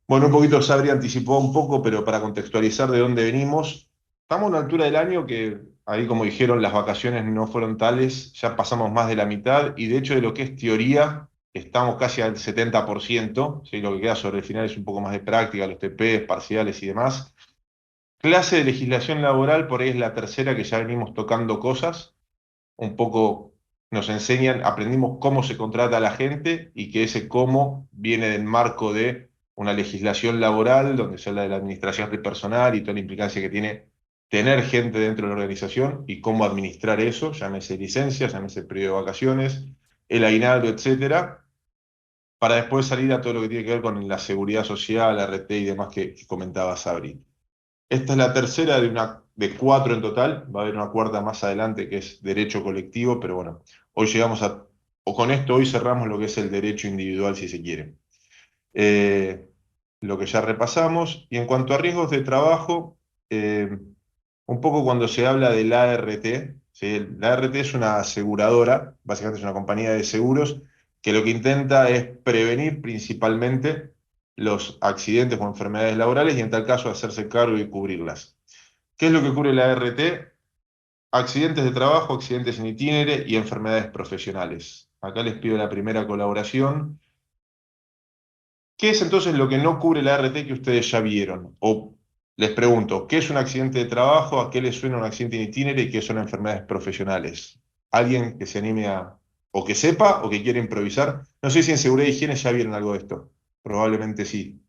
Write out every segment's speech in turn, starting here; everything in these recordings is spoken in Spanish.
Bueno, un poquito Sabri anticipó un poco, pero para contextualizar de dónde venimos, estamos a una altura del año que, ahí como dijeron, las vacaciones no fueron tales, ya pasamos más de la mitad y de hecho de lo que es teoría, estamos casi al 70%, ¿sí? Lo que queda sobre el final es un poco más de práctica, los TPs, parciales y demás. Clase de legislación laboral, por ahí es la tercera que ya venimos tocando cosas, un poco nos enseñan, aprendimos cómo se contrata a la gente y que ese cómo viene del marco de una legislación laboral donde se habla de la administración del personal y toda la implicancia que tiene tener gente dentro de la organización y cómo administrar eso, llámese licencias, llámese periodo de vacaciones, el aguinaldo, etcétera, para después salir a todo lo que tiene que ver con la seguridad social, RT y demás que comentaba Sabri. Esta es la tercera de cuatro en total. Va a haber una cuarta más adelante que es derecho colectivo, pero bueno, hoy llegamos o con esto hoy cerramos lo que es el derecho individual, si se quiere. Eh, lo que ya repasamos. Y en cuanto a riesgos de trabajo, eh, un poco cuando se habla del ART, ¿sí? La ART es una aseguradora, básicamente es una compañía de seguros, que lo que intenta es prevenir principalmente los accidentes o enfermedades laborales y en tal caso hacerse cargo y cubrirlas. ¿Qué es lo que cubre la ART? Accidentes de trabajo, accidentes en itinere y enfermedades profesionales. Acá les pido la primera colaboración. ¿Qué es entonces lo que no cubre la ART que ustedes ya vieron? O les pregunto, ¿qué es un accidente de trabajo? ¿A qué le suena un accidente en itinere? ¿Y qué son enfermedades profesionales? ¿Alguien que se anime o que sepa, o que quiera improvisar? No sé si en seguridad y higiene ya vieron algo de esto. Probablemente sí.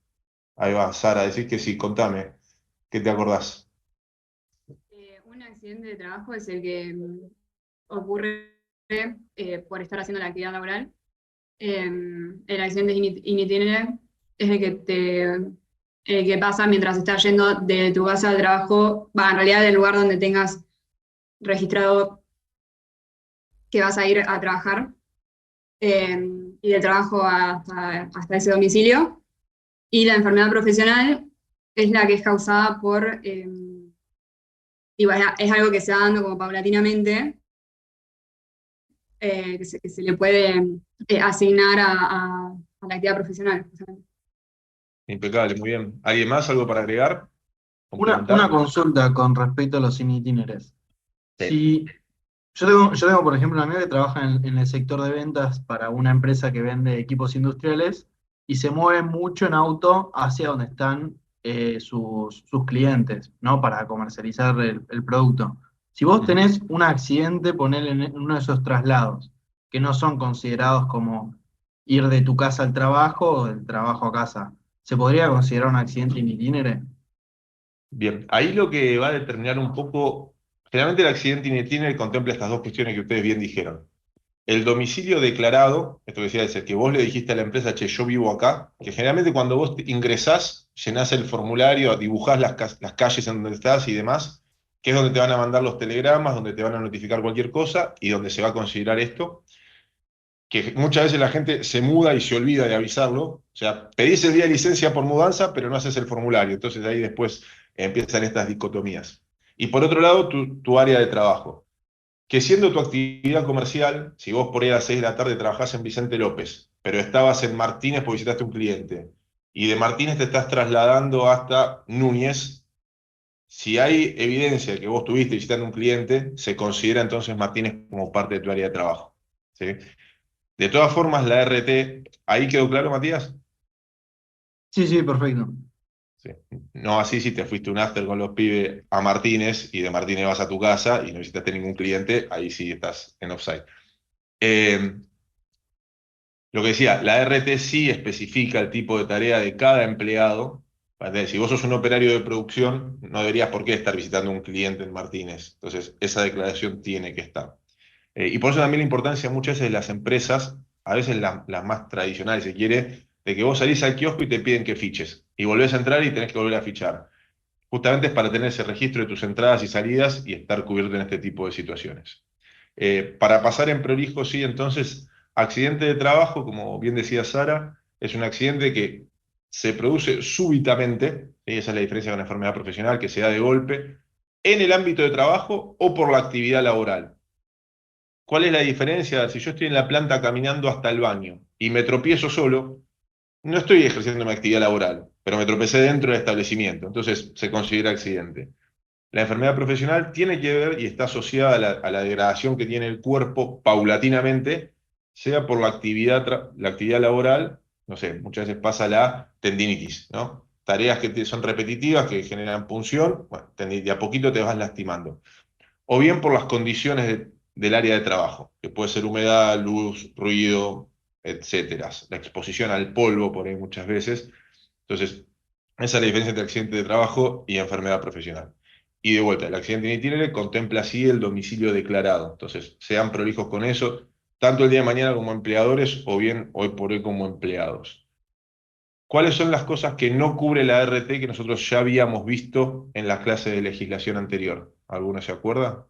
Ahí va, Sara, decís que sí, contame. ¿Qué te acordás? Un accidente de trabajo es el que ocurre por estar haciendo la actividad laboral. El accidente in itinere es el que pasa mientras estás yendo de tu casa al trabajo, va, en realidad del lugar donde tengas registrado que vas a ir a trabajar, y del trabajo hasta ese domicilio. Y la enfermedad profesional es la que es causada y bueno, es algo que se va dando como paulatinamente, que se le puede asignar a la actividad profesional. Impecable, muy bien. ¿Alguien más? ¿Algo para agregar? Una ¿Complementar? consulta con respecto a los itineres. Sí. Si yo tengo, por ejemplo, un amigo que trabaja en el sector de ventas para una empresa que vende equipos industriales y se mueve mucho en auto hacia donde están sus clientes, ¿no? Para comercializar el producto. Si vos Ujú. tenés un accidente, ponele en uno de esos traslados, que no son considerados como ir de tu casa al trabajo o del trabajo a casa, ¿se podría considerar un accidente in itinere? Bien, ahí lo que va a determinar un poco, generalmente el accidente in itinere contempla estas dos cuestiones que ustedes bien dijeron. El domicilio declarado, esto que decía, es el que vos le dijiste a la empresa, che, yo vivo acá, que generalmente cuando vos ingresás, llenás el formulario, dibujás las calles en donde estás y demás, que es donde te van a mandar los telegramas, donde te van a notificar cualquier cosa y donde se va a considerar esto, que muchas veces la gente se muda y se olvida de avisarlo. O sea, pedís el día de licencia por mudanza, pero no haces el formulario. Entonces ahí después empiezan estas dicotomías. Y por otro lado, tu área de trabajo. Que siendo tu actividad comercial, si vos por ahí a las 6 de la tarde trabajás en Vicente López, pero estabas en Martínez porque visitaste un cliente, y de Martínez te estás trasladando hasta Núñez, si hay evidencia de que vos estuviste visitando un cliente, se considera entonces Martínez como parte de tu área de trabajo. ¿Sí? De todas formas, la RT, ¿ahí quedó claro, Matías? Sí, sí, perfecto. Sí. No así si te fuiste un after con los pibes a Martínez y de Martínez vas a tu casa y no visitaste ningún cliente, ahí sí estás en offside. Eh, lo que decía, la RT sí especifica el tipo de tarea de cada empleado. Si vos sos un operario de producción, no deberías por qué estar visitando un cliente en Martínez. Entonces, esa declaración tiene que estar. Y por eso también la importancia muchas veces de las empresas, a veces las más tradicionales, si quiere, de que vos salís al kiosco y te piden que fiches. Y volvés a entrar y tenés que volver a fichar. Justamente es para tener ese registro de tus entradas y salidas y estar cubierto en este tipo de situaciones. Para pasar en prolijo, sí, entonces, accidente de trabajo, como bien decía Sara, es un accidente que se produce súbitamente, ¿sí? Esa es la diferencia con la enfermedad profesional, que se da de golpe, en el ámbito de trabajo o por la actividad laboral. ¿Cuál es la diferencia? Si yo estoy en la planta caminando hasta el baño y me tropiezo solo, no estoy ejerciendo mi actividad laboral, pero me tropecé dentro del establecimiento, entonces se considera accidente. La enfermedad profesional tiene que ver y está asociada a la degradación que tiene el cuerpo paulatinamente, sea por la actividad laboral, no sé, muchas veces pasa la tendinitis, ¿no? Tareas que son repetitivas, que generan punción, bueno, de a poquito te vas lastimando. O bien por las condiciones del área de trabajo, que puede ser humedad, luz, ruido, etcétera. La exposición al polvo por ahí muchas veces. Entonces, esa es la diferencia entre accidente de trabajo y enfermedad profesional. Y de vuelta, el accidente in itinere contempla así el domicilio declarado. Entonces, sean prolijos con eso, tanto el día de mañana como empleadores o bien hoy por hoy como empleados. ¿Cuáles son las cosas que no cubre la RT que nosotros ya habíamos visto en la clase de legislación anterior? ¿Alguno se acuerda?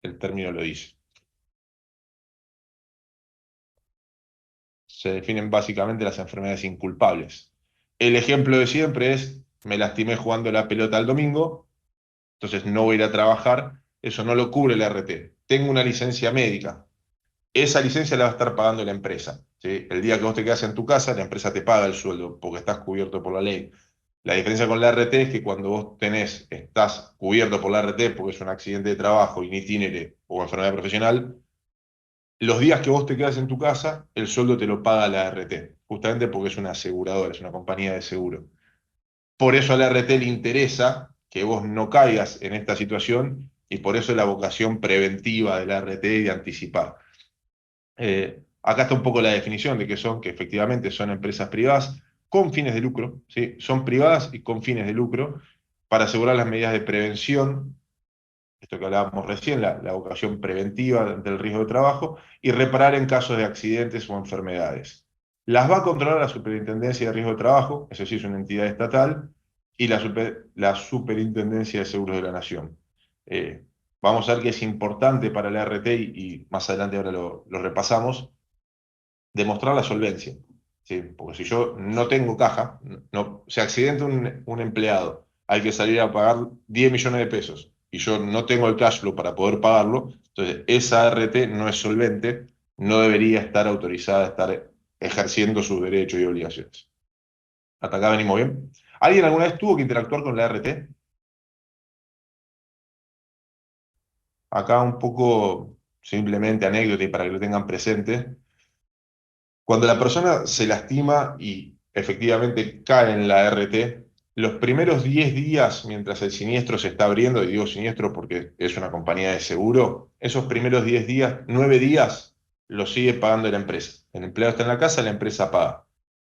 El término lo dice. Se definen básicamente las enfermedades inculpables. El ejemplo de siempre es, me lastimé jugando la pelota el domingo, entonces no voy a ir a trabajar, eso no lo cubre la RT. Tengo una licencia médica, esa licencia la va a estar pagando la empresa, ¿sí? El día que vos te quedas en tu casa, la empresa te paga el sueldo porque estás cubierto por la ley. La diferencia con la RT es que cuando vos estás cubierto por la RT porque es un accidente de trabajo, in itinere o enfermedad profesional, los días que vos te quedas en tu casa, el sueldo te lo paga la RT, justamente porque es una aseguradora, es una compañía de seguro. Por eso a la RT le interesa que vos no caigas en esta situación y por eso es la vocación preventiva de la RT y de anticipar. Acá está un poco la definición de que que efectivamente son empresas privadas con fines de lucro, ¿sí? Son privadas y con fines de lucro para asegurar las medidas de prevención, esto que hablábamos recién, la vocación preventiva del riesgo de trabajo, y reparar en casos de accidentes o enfermedades. Las va a controlar la Superintendencia de Riesgo de Trabajo, eso sí es una entidad estatal, y la Superintendencia de Seguros de la Nación. Eh, Vamos a ver que es importante para la RT, y más adelante ahora lo repasamos, demostrar la solvencia. ¿Sí? Porque si yo no tengo caja, se accidenta un empleado, hay que salir a pagar 10 millones de pesos y yo no tengo el cash flow para poder pagarlo, entonces esa RT no es solvente, no debería estar autorizada a estar ejerciendo sus derechos y obligaciones. ¿Hasta acá venimos bien? ¿Alguien alguna vez tuvo que interactuar con la RT? Acá un poco simplemente anécdota y para que lo tengan presente. Cuando la persona se lastima y efectivamente cae en la RT, los primeros 10 días mientras el siniestro se está abriendo, y digo siniestro porque es una compañía de seguro, esos primeros 10 días, 9 días, los sigue pagando la empresa. El empleado está en la casa, la empresa paga.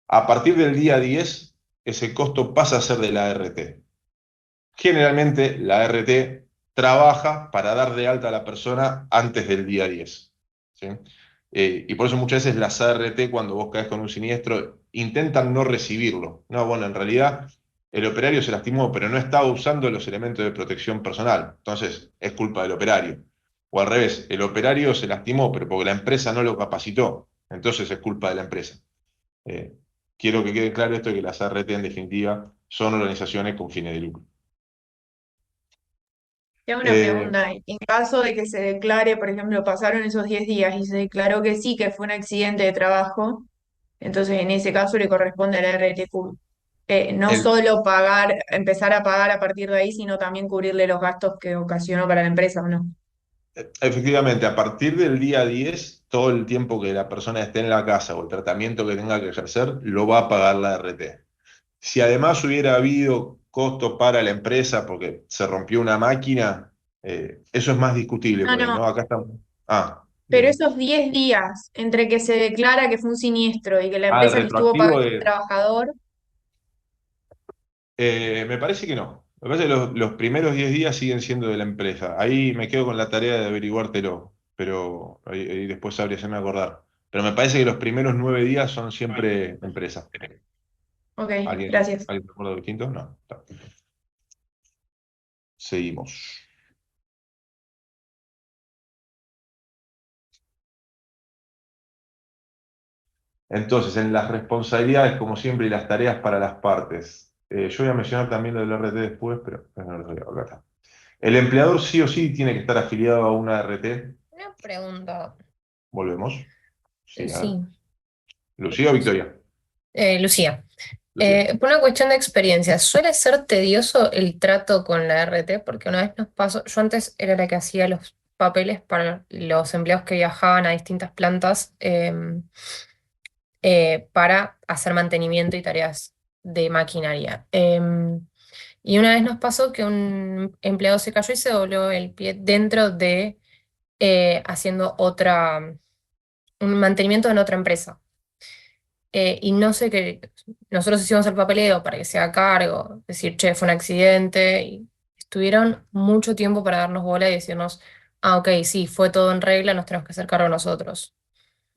A partir del día 10, ese costo pasa a ser de la RT. Generalmente la RT trabaja para dar de alta a la persona antes del día 10. ¿Sí? Y por eso muchas veces las ART, cuando vos caes con un siniestro, intentan no recibirlo. No, bueno, en realidad el operario se lastimó, pero no estaba usando los elementos de protección personal. Entonces es culpa del operario. O al revés, el operario se lastimó, pero porque la empresa no lo capacitó. Entonces es culpa de la empresa. Eh, Quiero que quede claro esto de que las ART en definitiva son organizaciones con fines de lucro. Te hago una Eh, pregunta. En caso de que se declare, por ejemplo, pasaron esos 10 días y se declaró que sí, que fue un accidente de trabajo, entonces en ese caso le corresponde a la RTQ. No el, solo empezar a pagar a partir de ahí, sino también cubrirle los gastos que ocasionó para la empresa, ¿o no? Efectivamente, a partir del día 10, todo el tiempo que la persona esté en la casa o el tratamiento que tenga que ejercer, lo va a pagar la RT. Si además hubiera habido costos para la empresa porque se rompió una máquina, eso es más discutible No, por ahí, no, ¿no? Acá estamos. Ah, pero bien. esos 10 días entre que se declara que fue un siniestro y que la El empresa le estuvo pagando retroactivo al trabajador, me parece que no. Me parece que los primeros 10 días siguen siendo de la empresa. Ahí me quedo con la tarea de averiguártelo, pero ahí después sabría hacerme acordar. Pero me parece que los primeros 9 días son siempre empresa. ok, ¿Alguien, gracias. alguien recuerda distinto? No. Está. Seguimos. Entonces, en las responsabilidades, como siempre, y las tareas para las partes. Yo voy a mencionar también lo del RT después, pero no lo veo. Acá está. El empleador sí o sí tiene que estar afiliado a una RT. Una pregunta. Volvemos. Sí, a ver. Sí. ¿Lucía o Victoria? Lucía. Lucía. Por una cuestión de experiencia, ¿suele ser tedioso el trato con la RT? Porque una vez nos pasó, yo antes era la que hacía los papeles para los empleados que viajaban a distintas plantas para hacer mantenimiento y tareas de maquinaria. Y una vez nos pasó que un empleado se cayó y se dobló el pie dentro de haciendo un mantenimiento en otra empresa. Y no sé qué, nosotros hicimos el papeleo para que se haga cargo, decir, che, fue un accidente, y estuvieron mucho tiempo para darnos bola y decirnos, ah, ok, sí, fue todo en regla, nos tenemos que hacer cargo nosotros.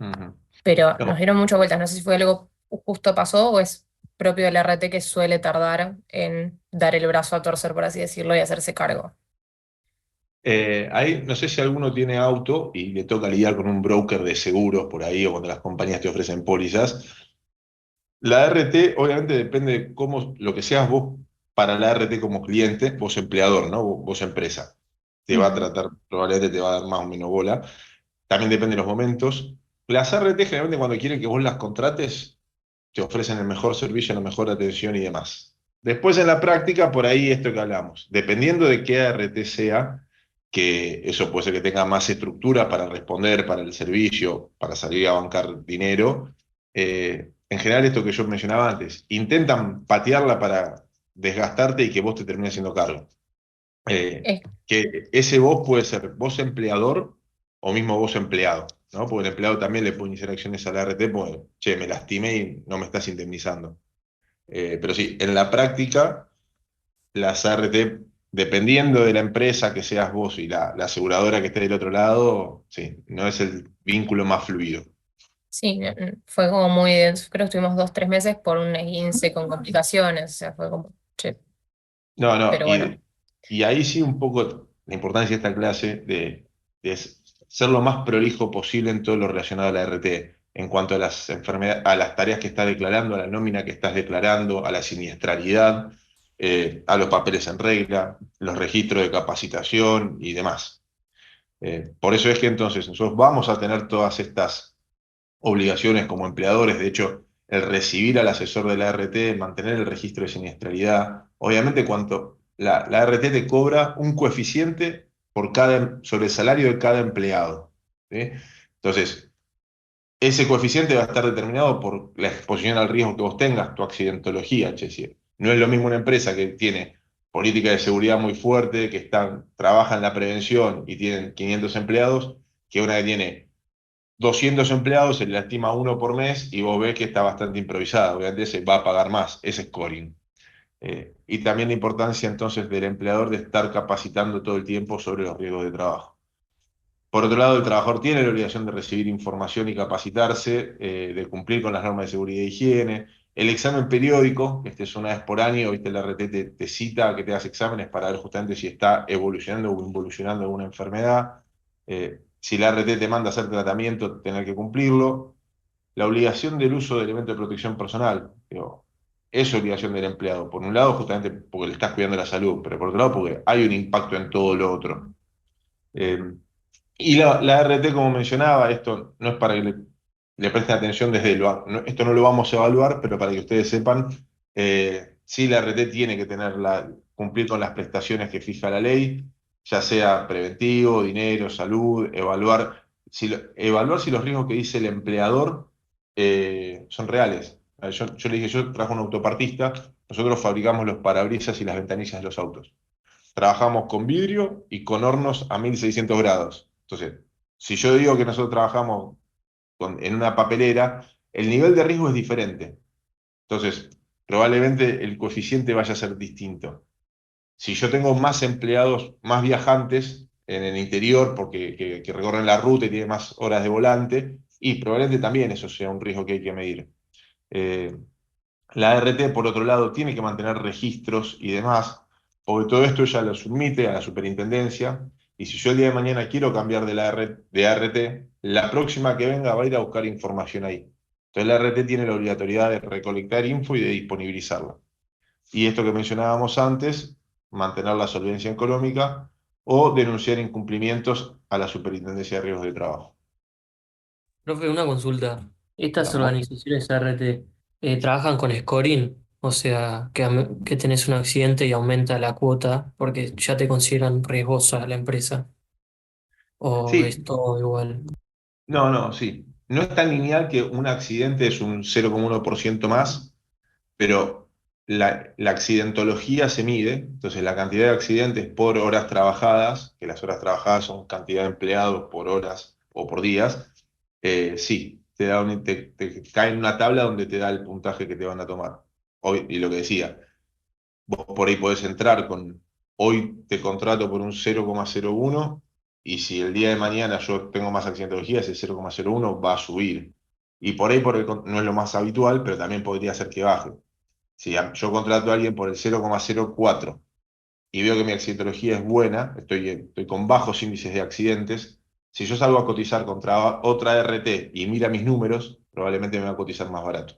Ujú. Pero nos No, dieron muchas vueltas, no sé si fue algo justo pasó o es propio del RT que suele tardar en dar el brazo a torcer, por así decirlo, y hacerse cargo. ahí no sé si alguno tiene auto y le toca lidiar con un broker de seguros por ahí o cuando las compañías te ofrecen pólizas. La RT obviamente depende de cómo, lo que seas vos para la RT como cliente, vos empleador, ¿no? Vos empresa. Te va a Ujú. tratar, probablemente te va a dar más o menos bola. También depende de los momentos. Las RT generalmente cuando quieren que vos las contrates, te ofrecen el mejor servicio, la mejor atención y demás. Después en la práctica, por ahí esto que hablamos, dependiendo de qué RT sea, que eso puede ser que tenga más estructura para responder, para el servicio, para salir a bancar dinero. En general, esto que yo mencionaba antes, intentan patearla para desgastarte y que vos te termines haciendo cargo. Es, Que ese vos puede ser vos empleador o mismo vos empleado, ¿no? Porque el empleado también le puede iniciar acciones a la RT, porque, che, me lastimé y no me estás indemnizando. Pero sí, en la práctica, las ART, dependiendo de la empresa que seas vos y la aseguradora que esté del otro lado, sí, no es el vínculo más fluido. sí, fue como muy denso. Creo que estuvimos 2, 3 meses por un esguince con complicaciones, o sea, fue como, che, No, no, pero bueno. y ahí sí un poco la importancia de esta clase de ser lo más prolijo posible en todo lo relacionado a la RT, en cuanto a las enfermedades, a las tareas que estás declarando, a la nómina que estás declarando, a la siniestralidad, a los papeles en regla, los registros de capacitación y demás. Por eso es que entonces nosotros vamos a tener todas estas obligaciones como empleadores, de hecho, el recibir al asesor de la RT, mantener el registro de siniestralidad. Obviamente, cuanto la RT te cobra un coeficiente sobre el salario de cada empleado. ¿Sí? Entonces, ese coeficiente va a estar determinado por la exposición al riesgo que vos tengas, tu accidentología, che, sí. No es lo mismo una empresa que tiene política de seguridad muy fuerte, trabaja en la prevención y tienen 500 empleados, que una que tiene 200 empleados, se le estima uno por mes y vos ves que está bastante improvisada. Obviamente se va a pagar más ese scoring. Y también la importancia entonces del empleador de estar capacitando todo el tiempo sobre los riesgos de trabajo. Por otro lado, el trabajador tiene la obligación de recibir información y capacitarse, de cumplir con las normas de seguridad e higiene. El examen periódico, este es una vez por año, ¿viste? La RT te cita a que te hagas exámenes para ver justamente si está evolucionando o involucionando alguna enfermedad. Si la RT te manda a hacer tratamiento, tener que cumplirlo. La obligación del uso de elementos de protección personal, digo, es obligación del empleado. Por un lado, justamente porque le estás cuidando la salud, pero por otro lado, porque hay un impacto en todo lo otro. Eh, y la RT, como mencionaba, esto no es para que le presten atención esto no lo vamos a evaluar, pero para que ustedes sepan, sí la RT tiene que cumplir con las prestaciones que fija la ley, ya sea preventivo, dinero, salud, evaluar si los riesgos que dice el empleador son reales. Yo le dije, yo trabajo en un autopartista, nosotros fabricamos los parabrisas y las ventanillas de los autos. Trabajamos con vidrio y con hornos a 1600 grados. Entonces, si yo digo que nosotros trabajamos en una papelera, el nivel de riesgo es diferente. Entonces, probablemente el coeficiente vaya a ser distinto. Si yo tengo más empleados, más viajantes en el interior, porque que recorren la ruta y tienen más horas de volante, y probablemente también eso sea un riesgo que hay que medir. Eh, la ART, por otro lado, tiene que mantener registros y demás, porque todo esto ella lo submite a la superintendencia, y si yo el día de mañana quiero cambiar de ART, la próxima que venga va a ir a buscar información ahí. Entonces la ART tiene la obligatoriedad de recolectar info y de disponibilizarla. Y esto que mencionábamos antes, mantener la solvencia económica o denunciar incumplimientos a la Superintendencia de Riesgos de Trabajo. Profe, una consulta. Estas digamos. organizaciones RT trabajan con scoring, o sea, que tenés un accidente y aumenta la cuota porque ya te consideran riesgosa la empresa, o Sí, es todo igual. no, sí. No es tan lineal que un accidente es un 0,1% más, pero la accidentología se mide, entonces la cantidad de accidentes por horas trabajadas, que las horas trabajadas son cantidad de empleados por horas o por días, sí, te cae en una tabla donde te da el puntaje que te van a tomar. Hoy, y lo que decía, vos por ahí podés entrar con, hoy te contrato por un 0,01 y si el día de mañana yo tengo más accidentología, ese 0,01 va a subir. Y por ahí no es lo más habitual, pero también podría ser que baje. Si yo contrato a alguien por el 0,04 y veo que mi accidentología es buena, estoy con bajos índices de accidentes, si yo salgo a cotizar contra otra RT y mira mis números, probablemente me va a cotizar más barato.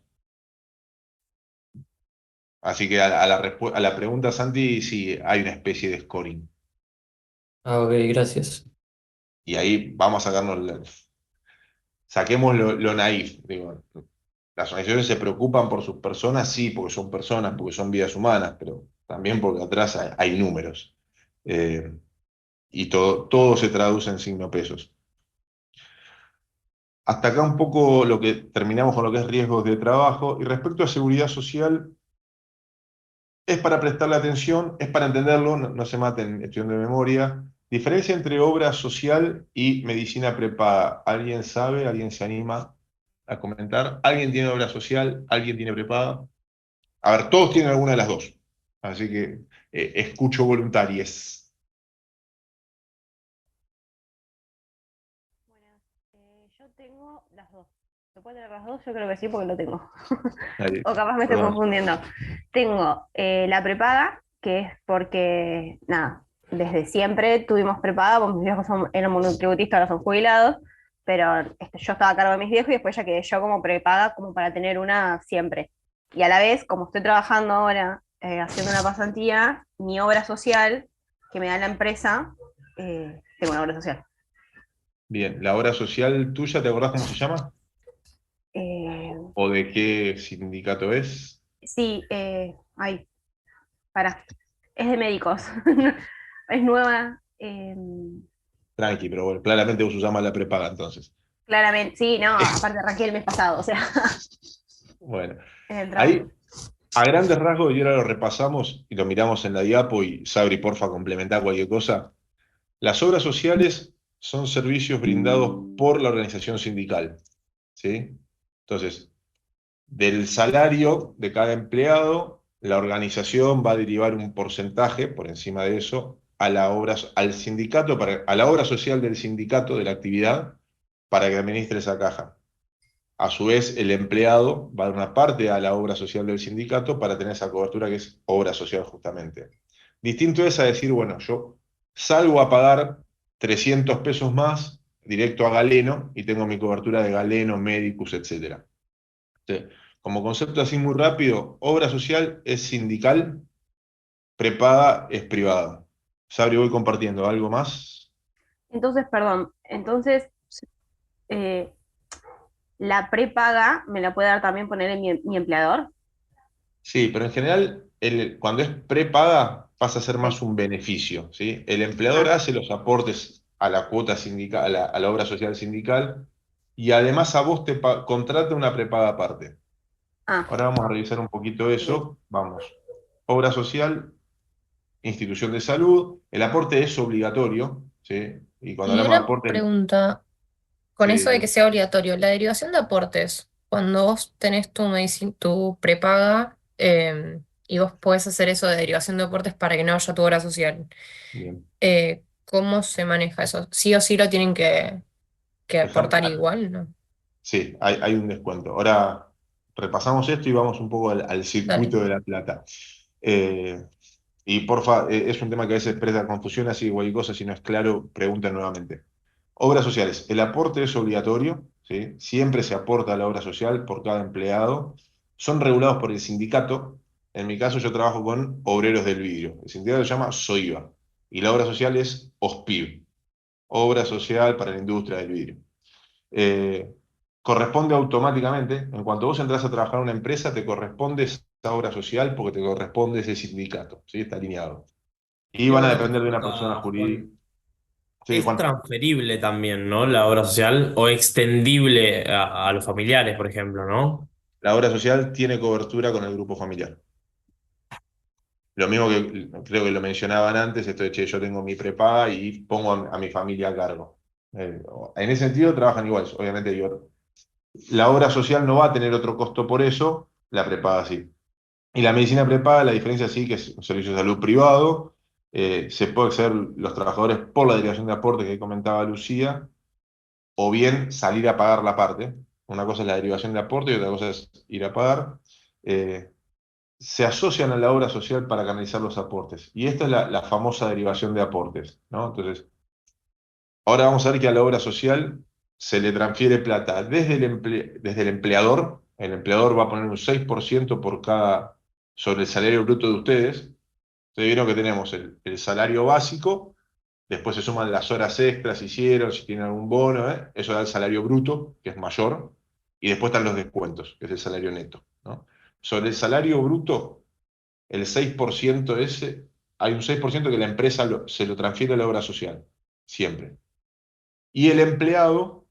Así que a la pregunta, Santi, sí hay una especie de scoring. Ah, ok, gracias. Y ahí vamos a saquemos lo naif. Digo, las organizaciones se preocupan por sus personas, sí, personas, porque son vidas humanas, pero también porque atrás hay números. Eh, y todo se traduce en signo pesos. Hasta acá un poco lo que terminamos con lo que es riesgos de trabajo. Y respecto a seguridad social, es para prestarle atención, es para entenderlo, no se maten estudiando de memoria. Diferencia entre obra social y medicina prepaga. ¿Alguien sabe? ¿Alguien se anima a comentar? ¿Alguien tiene obra social? ¿Alguien tiene prepaga? A ver, todos tienen alguna de las dos. Así que escucho voluntarias. Buenas. Yo tengo las dos. ¿Se puede tener las dos? Yo creo que sí, porque lo tengo. Dale, O capaz me estoy perdón. confundiendo. Tengo la prepaga, que es porque, nada, desde siempre tuvimos prepaga, porque mis viejos eran monotributistas, ahora son jubilados, pero yo estaba a cargo de mis viejos y después ya quedé yo como prepaga, como para tener una siempre. Y a la vez, como estoy trabajando ahora, haciendo una pasantía, mi obra social, que me da la empresa, tengo una obra social. Bien, ¿la obra social tuya, te acordás cómo se llama? Eh, ¿O de qué sindicato es? sí, ay, para, es de médicos, es nueva, Tranqui, pero bueno, claramente vos usás más la prepaga entonces. claramente, sí, no, aparte arranqué el mes pasado, o sea, Bueno, en el trabajo. ahí a grandes rasgos, y ahora lo repasamos y lo miramos en la diapo, y Sabri, porfa, complementar cualquier cosa. Las obras sociales son servicios brindados por la organización sindical, ¿sí? Entonces, del salario de cada empleado, la organización va a derivar un porcentaje por encima de eso a al sindicato, a la obra social del sindicato de la actividad para que administre esa caja. A su vez, el empleado va a dar una parte a la obra social del sindicato para tener esa cobertura que es obra social justamente. Distinto es a decir, bueno, yo salgo a pagar 300 pesos más directo a Galeno y tengo mi cobertura de Galeno, Medicus, etc. Como concepto así muy rápido, obra social es sindical, prepaga es privada. Sabri, voy compartiendo. ¿Algo más? Entonces, perdón, entonces eh, la prepaga me la puede dar también poner en mi empleador. Sí, pero en general, cuando es prepaga pasa a ser Sí. más un beneficio, ¿sí? El empleador Ah, hace los aportes a la cuota sindical, a la obra social sindical, y además a vos contrata una prepaga aparte. ah, Ahora vamos a revisar un poquito ok. eso. Vamos. Obra social, institución de salud. El aporte es obligatorio, ¿sí? Y cuando Y hablamos de una aporte, pregunta, con eso de sí, que sea obligatorio, la derivación de aportes, cuando vos tenés tu prepaga y vos podés hacer eso de derivación de aportes para que no haya tu obra social, bien. ¿cómo se maneja eso? ¿Sí o sí lo tienen que aportar Déjame, igual, ¿no? sí, hay un descuento. Ahora repasamos esto y vamos un poco al Dale. circuito de la plata. Eh, y porfa, es un tema que a veces presta confusión, así que cualquier cosa, si no es claro, pregunten nuevamente. Obras sociales. El aporte es obligatorio, ¿sí? Siempre se aporta a la obra social por cada empleado. Son regulados por el sindicato. En mi caso, yo trabajo con obreros del vidrio. El sindicato se llama SOIVA. Y la obra social es OSPIV, Obra Social para la Industria del Vidrio. Eh, corresponde automáticamente, en cuanto vos entras a trabajar en una empresa, te corresponde esa obra social porque te corresponde ese sindicato, ¿sí? Está alineado. Y Tengo van a una depender de una persona consulta, jurídica. Juan. Sí, ¿Es Juan. transferible también, ¿no? La obra social o extendible a los familiares, por ejemplo, ¿no? La obra social tiene cobertura con el grupo familiar. Lo mismo que creo que lo mencionaban antes, esto de, che, yo tengo mi prepaga y pongo a mi familia a cargo. En ese sentido trabajan igual, obviamente digo, la obra social no va a tener otro costo por eso, la prepaga sí. Y la medicina prepaga, la diferencia sí que es un servicio de salud privado, se puede acceder los trabajadores por la derivación de aportes que comentaba Lucía, o bien salir a pagar la parte. Una cosa es la derivación de aporte y otra cosa es ir a pagar. Eh, Se asocian a la obra social para canalizar los aportes. Y esta es la famosa derivación de aportes, ¿no? Entonces, ahora vamos a ver que a la obra social se le transfiere plata desde el empleador. El empleador va a poner un 6% sobre el salario bruto de ustedes. Ustedes vieron que tenemos el salario básico, después se suman las horas extras si hicieron, si tienen algún bono, ¿eh? Eso da el salario bruto, que es mayor, y después están los descuentos, que es el salario neto, ¿no? Sobre el salario bruto, el 6% ese, hay un 6% que la empresa se lo transfiere a la obra social, siempre. Y el empleado,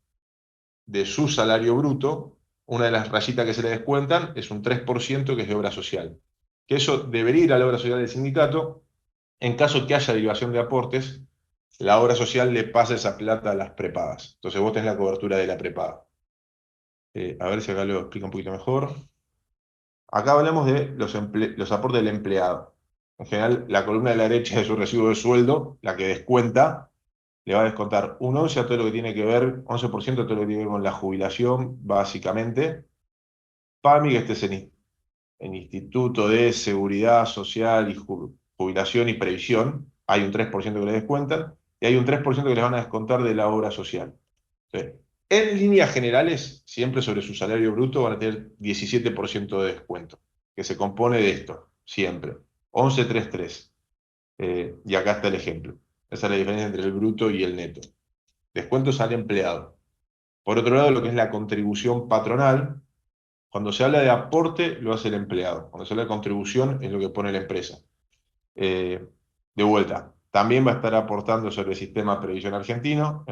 de su salario bruto, una de las rayitas que se le descuentan es un 3% que es de obra social. Que eso debería ir a la obra social del sindicato. En caso que haya derivación de aportes, la obra social le pasa esa plata a las prepagas. Entonces vos tenés la cobertura de la prepaga. A ver si acá lo explico un poquito mejor. Acá hablamos de los aportes del empleado. En general, la columna de la derecha es su recibo de sueldo, la que descuenta, le va a descontar un 11 a todo lo que tiene que ver, 11% a todo lo que tiene que ver con la jubilación, básicamente. PAMI, que este es el Instituto de Seguridad Social y Jubilación y Previsión, hay un 3% que le descuentan, y hay un 3% que les van a descontar de la obra social. Entonces, en líneas generales, siempre sobre su salario bruto van a tener 17% de descuento, que se compone de esto, siempre. 11,33. Y acá está el ejemplo. Esa es la diferencia entre el bruto y el neto. Descuentos al empleado. Por otro lado, lo que es la contribución patronal, cuando se habla de aporte, lo hace el empleado. Cuando se habla de contribución, es lo que pone la empresa. De vuelta, también va a estar aportando sobre el sistema de previsión argentino.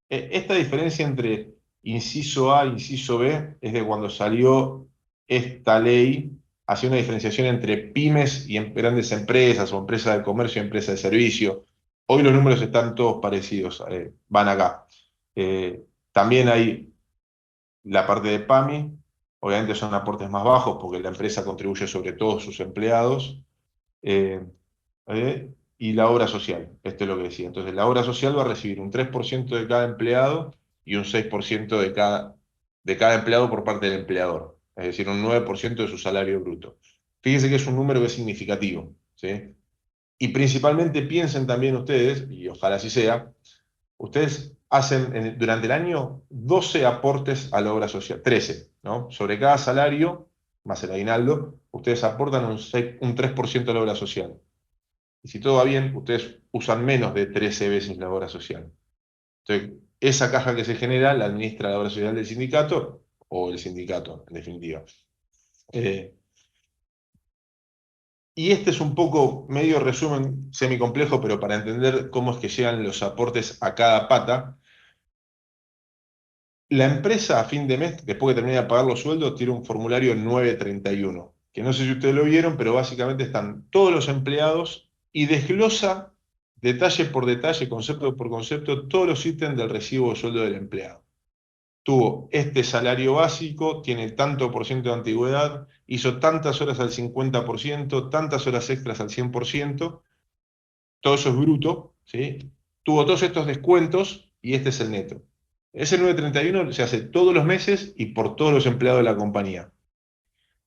Esta diferencia entre inciso A e inciso B es de cuando salió esta ley, hacía una diferenciación entre pymes y grandes empresas, o empresas de comercio y empresas de servicio. Hoy los números están todos parecidos, van acá. También hay la parte de PAMI, obviamente son aportes más bajos porque la empresa contribuye sobre todos sus empleados. Y la obra social, esto es lo que decía. Entonces, la obra social va a recibir un 3% de cada empleado y un 6% de cada empleado por parte del empleador, es decir, un 9% de su salario bruto. Fíjense que es un número que es significativo, ¿sí? Y principalmente piensen también ustedes, y ojalá así sea, ustedes hacen durante el año 12 aportes a la obra social, 13, ¿no? Sobre cada salario, más el aguinaldo, ustedes aportan un 3% a la obra social. Y si todo va bien, ustedes usan menos de 13 veces la obra social. Entonces, esa caja que se genera la administra la obra social del sindicato o el sindicato, en definitiva. Y este es un poco medio resumen semicomplejo, pero para entender cómo es que llegan los aportes a cada pata. La empresa a fin de mes, después que termina de pagar los sueldos, tiene un formulario 931, que no sé si ustedes lo vieron, pero básicamente están todos los empleados y desglosa detalle por detalle, concepto por concepto, todos los ítems del recibo de sueldo del empleado. Tuvo este salario básico, tiene tanto por ciento de antigüedad, hizo tantas horas al 50%, tantas horas extras al 100%, todo eso es bruto, ¿sí? Tuvo todos estos descuentos y este es el neto. Ese 931 se hace todos los meses y por todos los empleados de la compañía.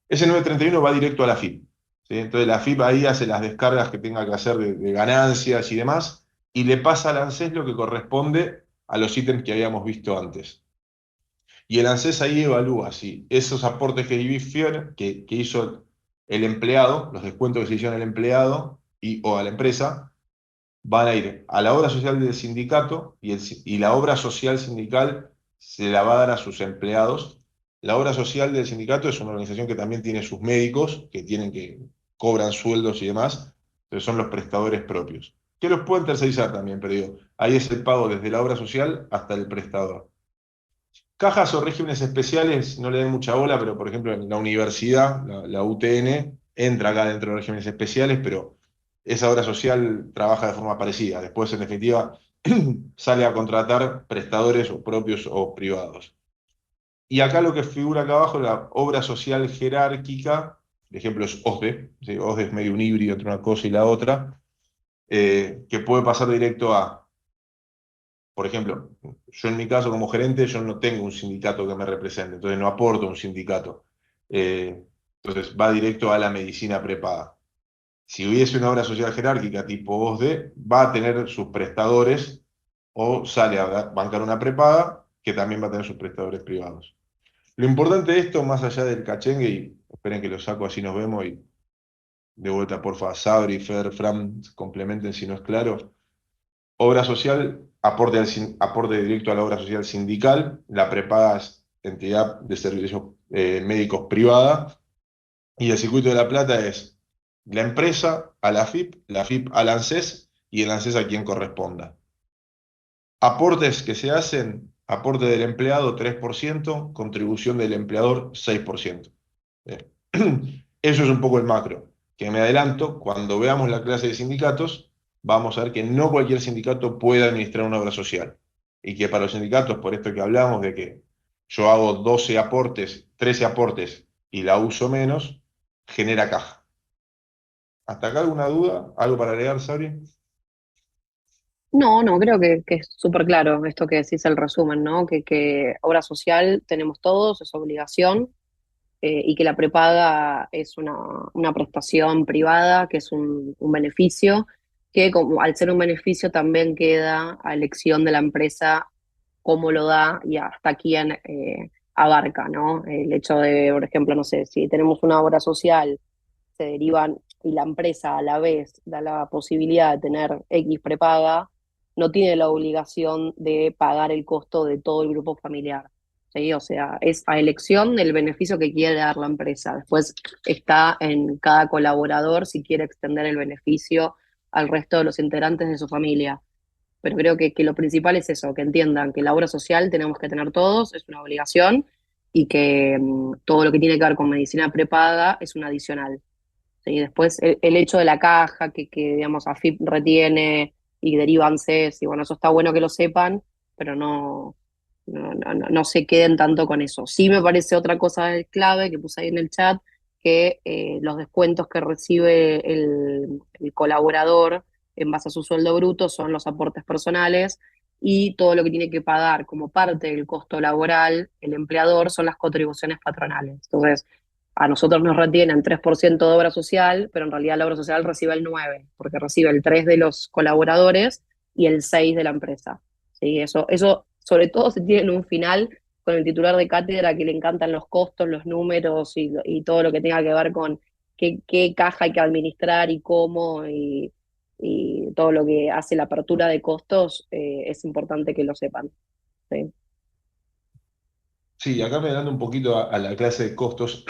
Ese 931 va directo a la FIP, ¿sí? Entonces la FIP ahí hace las descargas que tenga que hacer de ganancias y demás, y le pasa al ANSES lo que corresponde a los ítems que habíamos visto antes. Y el ANSES ahí evalúa si esos aportes que hizo el empleado, los descuentos que se hicieron al empleado o a la empresa, van a ir a la obra social del sindicato y la obra social sindical se la va a dar a sus empleados. La obra social del sindicato es una organización que también tiene sus médicos, que cobran sueldos y demás, pero son los prestadores propios, que los pueden tercerizar también, pero digo, ahí es el pago desde la obra social hasta el prestador. Cajas o regímenes especiales no le den mucha bola, pero por ejemplo en la universidad, la UTN, entra acá dentro de los regímenes especiales, pero esa obra social trabaja de forma parecida. Después, en definitiva, sale a contratar prestadores o propios o privados. Y acá lo que figura acá abajo, la obra social jerárquica, por ejemplo, es OSDE. ¿Sí? OSDE es medio un híbrido entre una cosa y la otra, que puede pasar directo a, por ejemplo, yo en mi caso como gerente, yo no tengo un sindicato que me represente, entonces no aporto a un sindicato. Entonces va directo a la medicina prepaga. Si hubiese una obra social jerárquica tipo OSDE, va a tener sus prestadores o sale a bancar una prepaga que también va a tener sus prestadores privados. Lo importante de esto, más allá del cachengue, y esperen que lo saco así nos vemos, y de vuelta, porfa, Sabri, Fer, Fran, complementen si no es claro. Obra social, aporte directo a la obra social sindical, la prepaga es entidad de servicios médicos privada, y el circuito de la plata es la empresa a la FIP al ANSES y el ANSES a quien corresponda. Aportes que se hacen, aporte del empleado 3%, contribución del empleador 6%. Eh, Eso es un poco el macro, que me adelanto, cuando veamos la clase de sindicatos, vamos a ver que no cualquier sindicato puede administrar una obra social. Y que para los sindicatos, por esto que hablamos de que yo hago 12 aportes, 13 aportes y la uso menos, genera caja. ¿Hasta acá alguna duda? ¿Algo para agregar, Sabri? No, no, creo que es súper claro esto que decís el resumen, ¿no? Que obra social tenemos todos, es obligación, y que la prepaga es una prestación privada, que es un beneficio, que como, al ser un beneficio también queda a elección de la empresa cómo lo da y hasta quién abarca, ¿no? El hecho de, por ejemplo, no sé, si tenemos una obra social, se derivan y la empresa a la vez da la posibilidad de tener X prepaga, no tiene la obligación de pagar el costo de todo el grupo familiar. ¿Sí? O sea, es a elección del beneficio que quiere dar la empresa. Después está en cada colaborador si quiere extender el beneficio al resto de los integrantes de su familia. Pero creo que lo principal es eso, que entiendan que la obra social tenemos que tener todos, es una obligación, y que todo lo que tiene que ver con medicina prepaga es un adicional. ¿Sí? Después el hecho de la caja digamos, AFIP retiene y deriva ANSES, y bueno, eso está bueno que lo sepan, pero no se queden tanto con eso. Sí me parece otra cosa clave que puse ahí en el chat, que los descuentos que recibe el colaborador en base a su sueldo bruto son los aportes personales, y todo lo que tiene que pagar como parte del costo laboral el empleador son las contribuciones patronales. Entonces, a nosotros nos retienen 3% de obra social, pero en realidad la obra social recibe el 9%, porque recibe el 3% de los colaboradores y el 6% de la empresa. ¿Sí? Eso sobre todo se tiene en un final con el titular de cátedra, que le encantan los costos, los números y todo lo que tenga que ver con qué caja hay que administrar y cómo, y todo lo que hace la apertura de costos, es importante que lo sepan. ¿Sí? Sí, acá me dando un poquito a la clase de costos,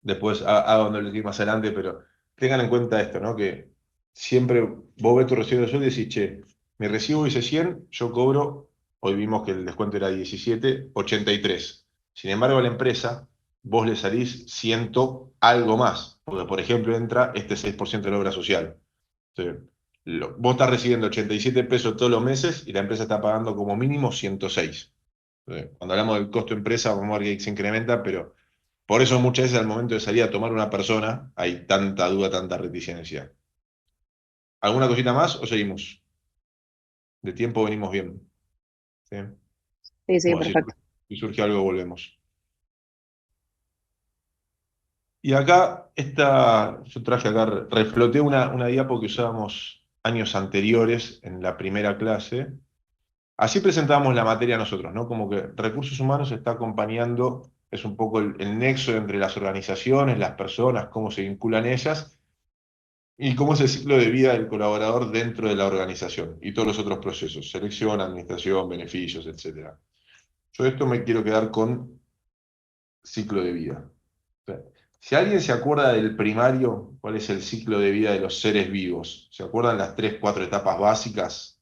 después hago donde les más adelante, pero tengan en cuenta esto, ¿no? Que siempre vos ves tu recibo de sueldo y decís, che, mi recibo dice 100, yo cobro, hoy vimos que el descuento era 17, 83. Sin embargo, a la empresa vos le salís 100 algo más, porque por ejemplo entra este 6% de la obra social. Entonces, vos estás recibiendo 87 pesos todos los meses y la empresa está pagando como mínimo 106. Cuando hablamos del costo empresa, vamos a ver que se incrementa, pero por eso muchas veces al momento de salir a tomar una persona hay tanta duda, tanta reticencia. ¿Alguna cosita más o seguimos? De tiempo venimos bien. ¿Sí? Sí, sí, Bueno, perfecto. si surge algo, volvemos. Y acá, yo traje acá, refloté una diapo que usábamos años anteriores en la primera clase. Así presentábamos la materia nosotros, ¿no? Como que recursos humanos está acompañando, es un poco el nexo entre las organizaciones, las personas, cómo se vinculan ellas, y cómo es el ciclo de vida del colaborador dentro de la organización y todos los otros procesos, selección, administración, beneficios, etc. Yo de esto me quiero quedar con ciclo de vida. O sea, si alguien se acuerda del primario, ¿cuál es el ciclo de vida de los seres vivos? ¿Se acuerdan las 3, 4 etapas básicas?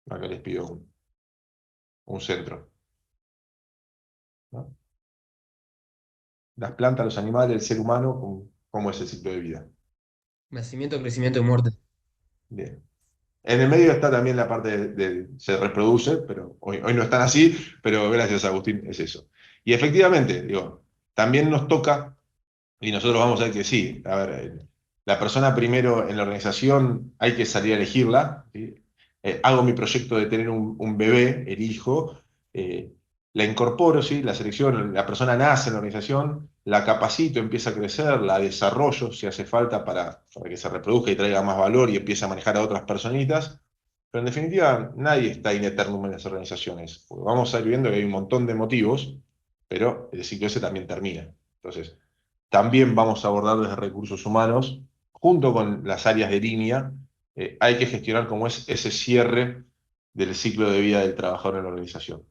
Acá les pido un centro, ¿no? Las plantas, los animales, el ser humano, ¿cómo es el ciclo de vida? Nacimiento, crecimiento y muerte. Bien. En el medio está también la parte se reproduce, pero hoy no están así, pero gracias Agustín, es eso. Y efectivamente, digo, también nos toca, y nosotros vamos a ver que sí, a ver, la persona primero en la organización hay que salir a elegirla, ¿sí? Hago mi proyecto de tener un bebé, elijo, eh, la incorporo, ¿sí? La selección, la persona nace en la organización, la capacito, empieza a crecer, la desarrollo si hace falta para que se reproduzca y traiga más valor y empiece a manejar a otras personitas. Pero en definitiva, nadie está in eternum en las organizaciones. Porque vamos a ir viendo que hay un montón de motivos, pero el ciclo ese también termina. Entonces, también vamos a abordar desde recursos humanos, junto con las áreas de línea, hay que gestionar cómo es ese cierre del ciclo de vida del trabajador en la organización.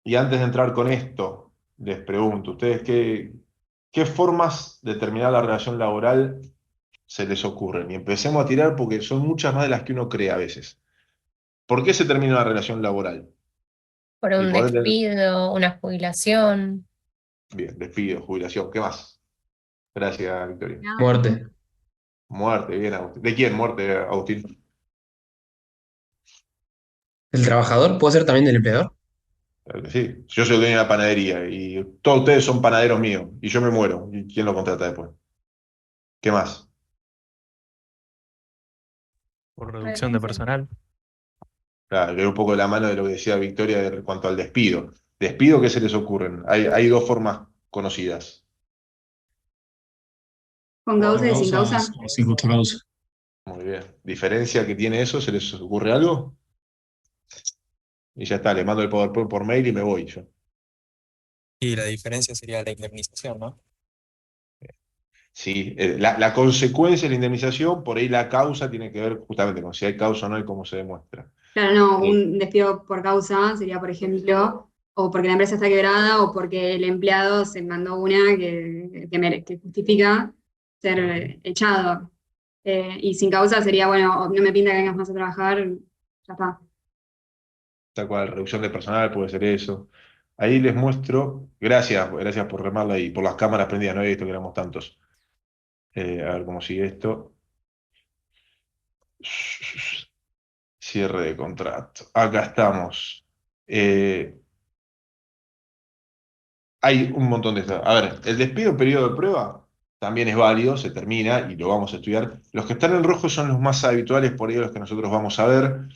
Y antes de entrar con esto, les pregunto, ¿ustedes qué formas de terminar la relación laboral se les ocurren? Y empecemos a tirar porque son muchas más de las que uno cree a veces. ¿Por qué se termina una relación laboral? Por Y un por ende, despido, una jubilación. bien, despido, jubilación, ¿qué más? Gracias, Victoria. Muerte. Muerte, bien, Agustín. ¿De quién muerte, Agustín? ¿El trabajador puede ser también del empleador? Claro que sí. Yo soy el dueño de la panadería y todos ustedes son panaderos míos y yo me muero. ¿Y quién lo contrata después? ¿Qué más? Por reducción de personal. Claro, que un poco de la mano de lo que decía Victoria en cuanto al despido. ¿Despido qué se les ocurren? Hay dos formas conocidas. Con causa y sin causa. O sin justa causa. Muy bien. ¿Diferencia que tiene eso? ¿Se les ocurre algo? Y ya está, le mando el PowerPoint por mail y me voy yo. Y la diferencia sería la indemnización, ¿no? Sí, la consecuencia de la indemnización, por ahí la causa tiene que ver justamente con si hay causa o no y cómo se demuestra. Claro, no, Eh, un despido por causa sería, por ejemplo, o porque la empresa está quebrada o porque el empleado se mandó una que justifica ser echado. Y sin causa sería, bueno, no me pinta que vengas más a trabajar, ya está. Tal cual, reducción de personal puede ser eso. Ahí les muestro, gracias por remarla y por las cámaras prendidas, no había visto que éramos tantos. A ver cómo sigue esto. Cierre de contrato. Acá estamos. Hay un montón de... A ver, el despido en periodo de prueba también es válido, se termina y lo vamos a estudiar. Los que están en rojo son los más habituales, por ello los que nosotros vamos a ver.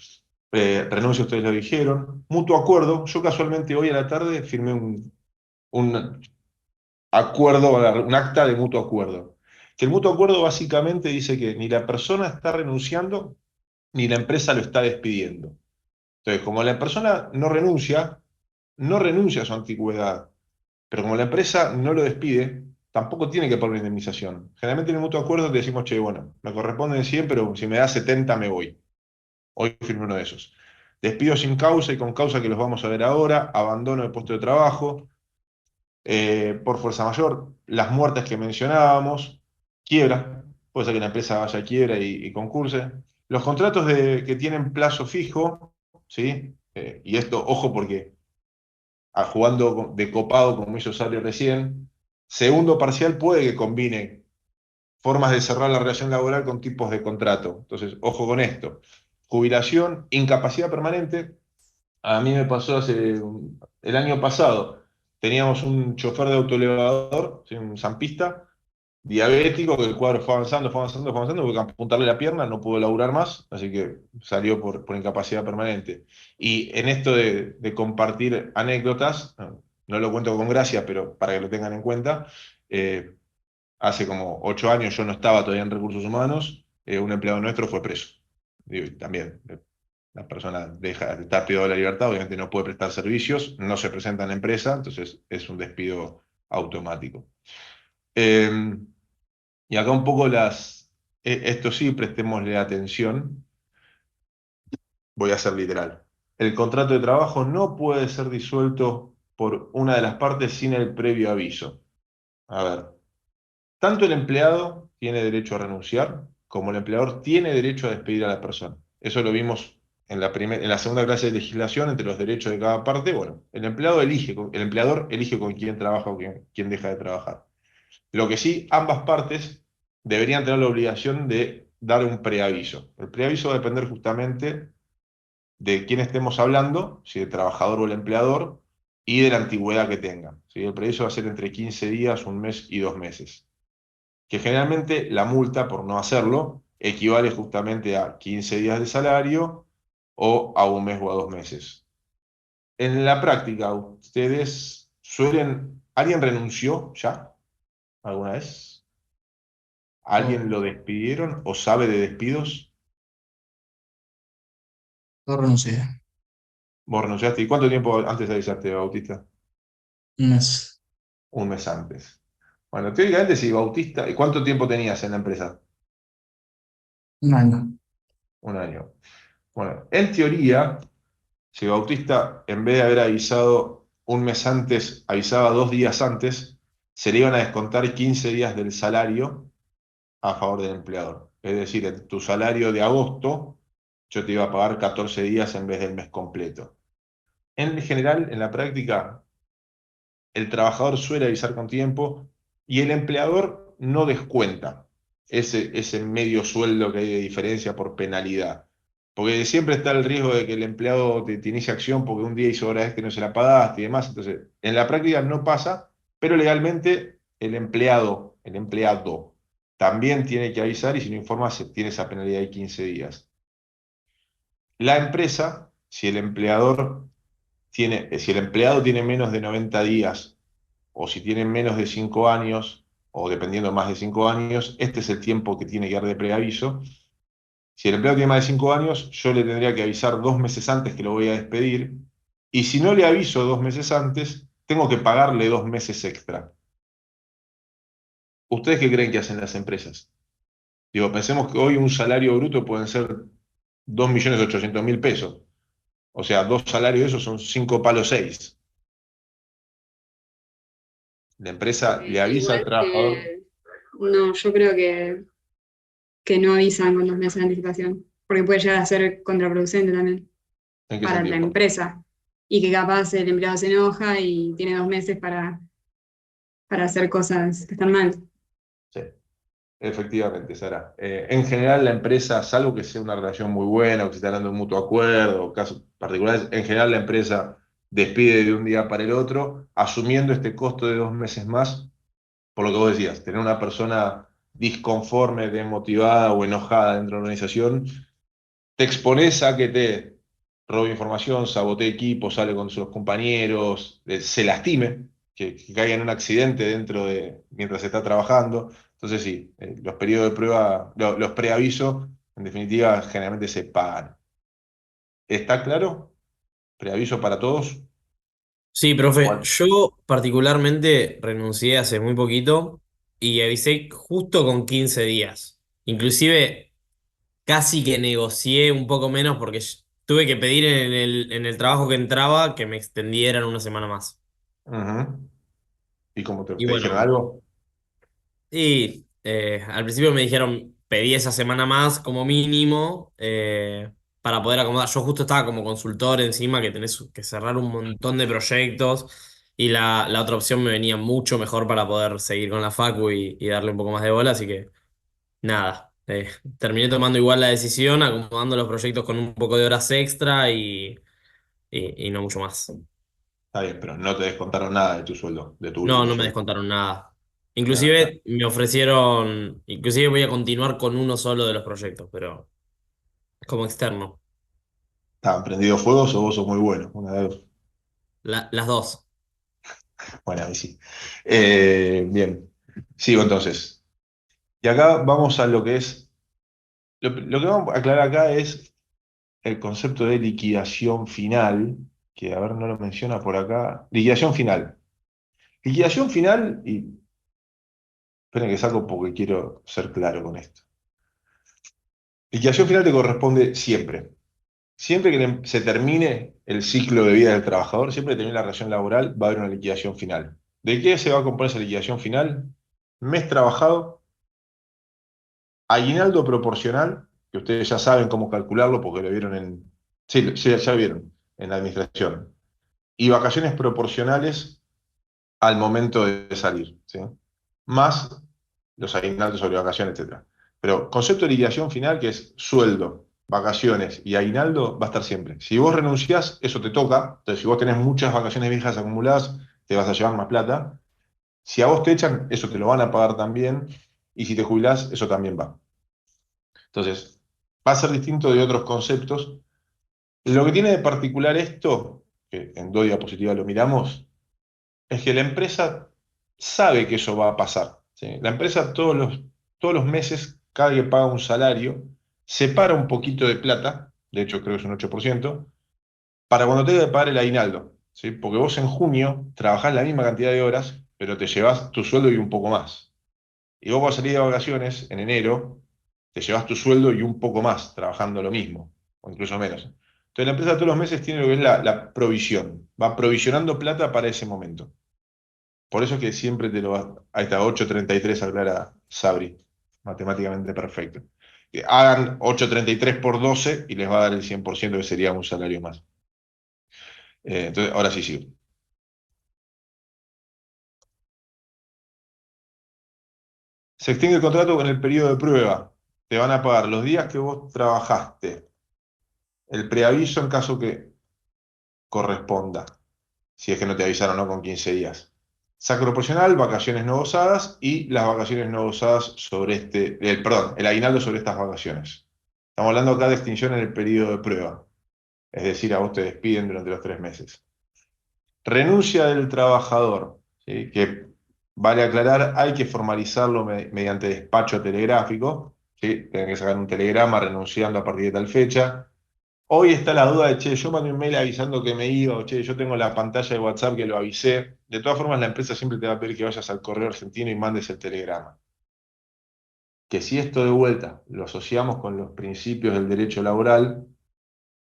Renuncio, ustedes lo dijeron. Mutuo acuerdo. Yo casualmente hoy a la tarde firmé un acuerdo, un acta de mutuo acuerdo. Que el mutuo acuerdo básicamente dice que ni la persona está renunciando, ni la empresa lo está despidiendo. Entonces, como la persona no renuncia a su antigüedad, pero como la empresa no lo despide, tampoco tiene que pagar una indemnización. Generalmente en el mutuo acuerdo te decimos, che, bueno, me corresponden 100, pero si me da 70 me voy. Hoy firmé uno de esos. Despido sin causa y con causa que los vamos a ver ahora, abandono de puesto de trabajo, por fuerza mayor, las muertes que mencionábamos, quiebra, puede ser que la empresa vaya a quiebra y concurse. Los contratos que tienen plazo fijo, ¿sí? Y esto, ojo, porque jugando de copado, como hizo Sally recién, segundo parcial puede que combine formas de cerrar la relación laboral con tipos de contrato. Entonces, ojo con esto. Jubilación, incapacidad permanente. A mí me pasó el año pasado. Teníamos un chofer de autoelevador, ¿sí? Un zampista, diabético, que el cuadro fue avanzando, tuve que apuntarle la pierna, no pudo laburar más, así que salió por incapacidad permanente. Y en esto de compartir anécdotas, no lo cuento con gracia, pero para que lo tengan en cuenta, hace como 8 años yo no estaba todavía en recursos humanos, un empleado nuestro fue preso. Digo, y también, la persona deja de estar privada de la libertad, obviamente no puede prestar servicios, no se presenta en la empresa, entonces es un despido automático. Y acá un poco esto sí, prestémosle atención, voy a ser literal. El contrato de trabajo no puede ser disuelto por una de las partes sin el previo aviso. A ver, tanto el empleado tiene derecho a renunciar, como el empleador tiene derecho a despedir a la persona. Eso lo vimos en la segunda clase de legislación, entre los derechos de cada parte. Bueno, el empleador elige con quién trabaja o quién deja de trabajar. Lo que sí, ambas partes deberían tener la obligación de dar un preaviso. El preaviso va a depender justamente de quién estemos hablando, si el trabajador o el empleador, y de la antigüedad que tenga. ¿Sí? El preaviso va a ser entre 15 días, un mes y 2 meses. Que generalmente la multa por no hacerlo equivale justamente a 15 días de salario o a un mes o a 2 meses. En la práctica, ¿ustedes alguien renunció ya alguna vez? ¿Alguien Yo, lo despidieron o sabe de despidos? yo renuncié. ¿Vos renunciaste? ¿Y cuánto tiempo antes avisaste, Bautista? Un mes. Un mes antes. Bueno, teóricamente si Bautista, ¿y cuánto tiempo tenías en la empresa? Un año. Un año. Bueno, en teoría, si Bautista, en vez de haber avisado un mes antes, avisaba 2 días antes, se le iban a descontar 15 días del salario a favor del empleador. Es decir, en tu salario de agosto, yo te iba a pagar 14 días en vez del mes completo. En general, en la práctica, el trabajador suele avisar con tiempo y el empleador no descuenta ese medio sueldo que hay de diferencia por penalidad. Porque siempre está el riesgo de que el empleado te inicie acción porque un día hizo horas que no se la pagaste y demás. Entonces, en la práctica no pasa, pero legalmente el empleado también tiene que avisar y si no informa se tiene esa penalidad de 15 días. La empresa, si el empleado tiene menos de 90 días o si tiene menos de 5 años, o dependiendo más de 5 años, este es el tiempo que tiene que dar de preaviso. Si el empleado tiene más de 5 años, yo le tendría que avisar 2 meses antes que lo voy a despedir, y si no le aviso 2 meses antes, tengo que pagarle 2 meses extra. ¿Ustedes qué creen que hacen las empresas? Digo, pensemos que hoy un salario bruto pueden ser 2.800.000 pesos. O sea, dos salarios de esos son 5 palos 6. La empresa le avisa al Igual trabajador. que, no, yo creo que no avisan con 2 meses de anticipación, porque puede llegar a ser contraproducente también ¿En qué para la sentido? empresa. Y que capaz el empleado se enoja y tiene 2 meses para hacer cosas que están mal. Sí. Efectivamente, Sara. En general, la empresa, salvo que sea una relación muy buena o que se esté dando un mutuo acuerdo o casos particulares, en general la empresa despide de un día para el otro, asumiendo este costo de 2 meses más, por lo que vos decías, tener una persona disconforme, desmotivada o enojada dentro de la organización, te expones a que te robe información, sabotee equipo, sale con sus compañeros, se lastime, que caiga en un accidente mientras está trabajando. Entonces sí, los periodos de prueba, los preavisos, en definitiva, generalmente se pagan. ¿Está claro? Preaviso para todos. Sí, profe, Bueno. yo particularmente renuncié hace muy poquito y avisé justo con 15 días. Inclusive casi que negocié un poco menos porque tuve que pedir en el trabajo que entraba que me extendieran una semana más. Ujú. ¿Y cómo te, Y te dijeron bueno, algo? y al principio me dijeron, pedí esa semana más como mínimo para poder acomodar. Yo justo estaba como consultor encima, que tenés que cerrar un montón de proyectos y la otra opción me venía mucho mejor para poder seguir con la facu y darle un poco más de bola, así que nada. Terminé tomando igual la decisión, acomodando los proyectos con un poco de horas extra y no mucho más. Está bien, pero no te descontaron nada de tu sueldo, de tu No, último no me sueldo. descontaron nada. Nada, está. Inclusive me ofrecieron, inclusive voy a continuar con uno solo de los proyectos, pero como externo. ¿Estaban prendidos fuegos o vos sos muy bueno? Una de dos. Las dos. Bueno, ahí sí. Bien, sigo entonces. Y acá vamos a lo que es, lo que vamos a aclarar acá es el concepto de liquidación final, que a ver, no lo menciona por acá. Liquidación final. Liquidación final, y Esperen que saco porque quiero ser claro con esto. Liquidación final te corresponde siempre. Siempre que se termine el ciclo de vida del trabajador, siempre que termine la relación laboral, va a haber una liquidación final. ¿De qué se va a componer esa liquidación final? Mes trabajado, aguinaldo proporcional, que ustedes ya saben cómo calcularlo porque lo vieron en... Sí, sí, ya vieron en la administración. Y vacaciones proporcionales al momento de salir, ¿sí? Más los aguinaldos sobre vacaciones, etc. Pero concepto de liquidación final, que es sueldo, vacaciones y aguinaldo, va a estar siempre. Si vos renunciás, eso te toca. Entonces, si vos tenés muchas vacaciones viejas acumuladas, te vas a llevar más plata. Si a vos te echan, eso te lo van a pagar también. Y si te jubilás, eso también va. Entonces, va a ser distinto de otros conceptos. Lo que tiene de particular esto, que en 2 diapositivas lo miramos, es que la empresa sabe que eso va a pasar, ¿sí? La empresa todos los meses, cada que paga un salario, separa un poquito de plata, de hecho creo que es un 8%, para cuando tenga que pagar el aguinaldo, ¿sí? Porque vos en junio trabajás la misma cantidad de horas, pero te llevas tu sueldo y un poco más. Y vos vas a salir de vacaciones en enero, te llevas tu sueldo y un poco más, trabajando lo mismo, o incluso menos. Entonces la empresa todos los meses tiene lo que es la provisión, va provisionando plata para ese momento. Por eso es que siempre te lo va. Ahí está, 8,33 aclara Sabri. Matemáticamente perfecto. Que hagan 8,33 por 12 y les va a dar el 100%, que sería un salario más. Entonces, ahora sí sigo. Se extingue el contrato con el periodo de prueba. Te van a pagar los días que vos trabajaste. El preaviso en caso que corresponda. Si es que no te avisaron, ¿no? Con 15 días. Saco proporcional, vacaciones no gozadas y las vacaciones no gozadas sobre perdón, el aguinaldo sobre estas vacaciones. Estamos hablando acá de extinción en el periodo de prueba. Es decir, a vos te despiden durante los 3 meses. Renuncia del trabajador, ¿sí? Que vale aclarar, hay que formalizarlo mediante despacho telegráfico, ¿sí? Tienen que sacar un telegrama renunciando a partir de tal fecha. Hoy está la duda de, che, yo mandé un mail avisando que me iba, o che, yo tengo la pantalla de WhatsApp que lo avisé. De todas formas, la empresa siempre te va a pedir que vayas al correo argentino y mandes el telegrama. Que si esto de vuelta lo asociamos con los principios del derecho laboral,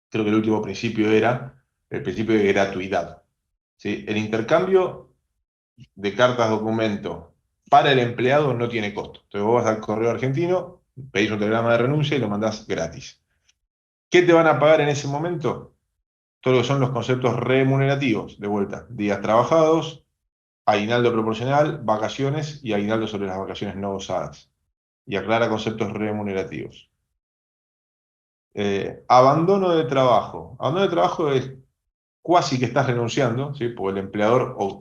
creo que el último principio era el principio de gratuidad, ¿sí? El intercambio de cartas documento para el empleado no tiene costo. Entonces vos vas al correo argentino, pedís un telegrama de renuncia y lo mandás gratis. ¿Qué te van a pagar en ese momento? Todo lo que son los conceptos remunerativos, de vuelta, días trabajados, aguinaldo proporcional, vacaciones y aguinaldo sobre las vacaciones no gozadas. Y aclara conceptos remunerativos. Abandono de trabajo. Abandono de trabajo es cuasi que estás renunciando, ¿sí? Porque el empleador, o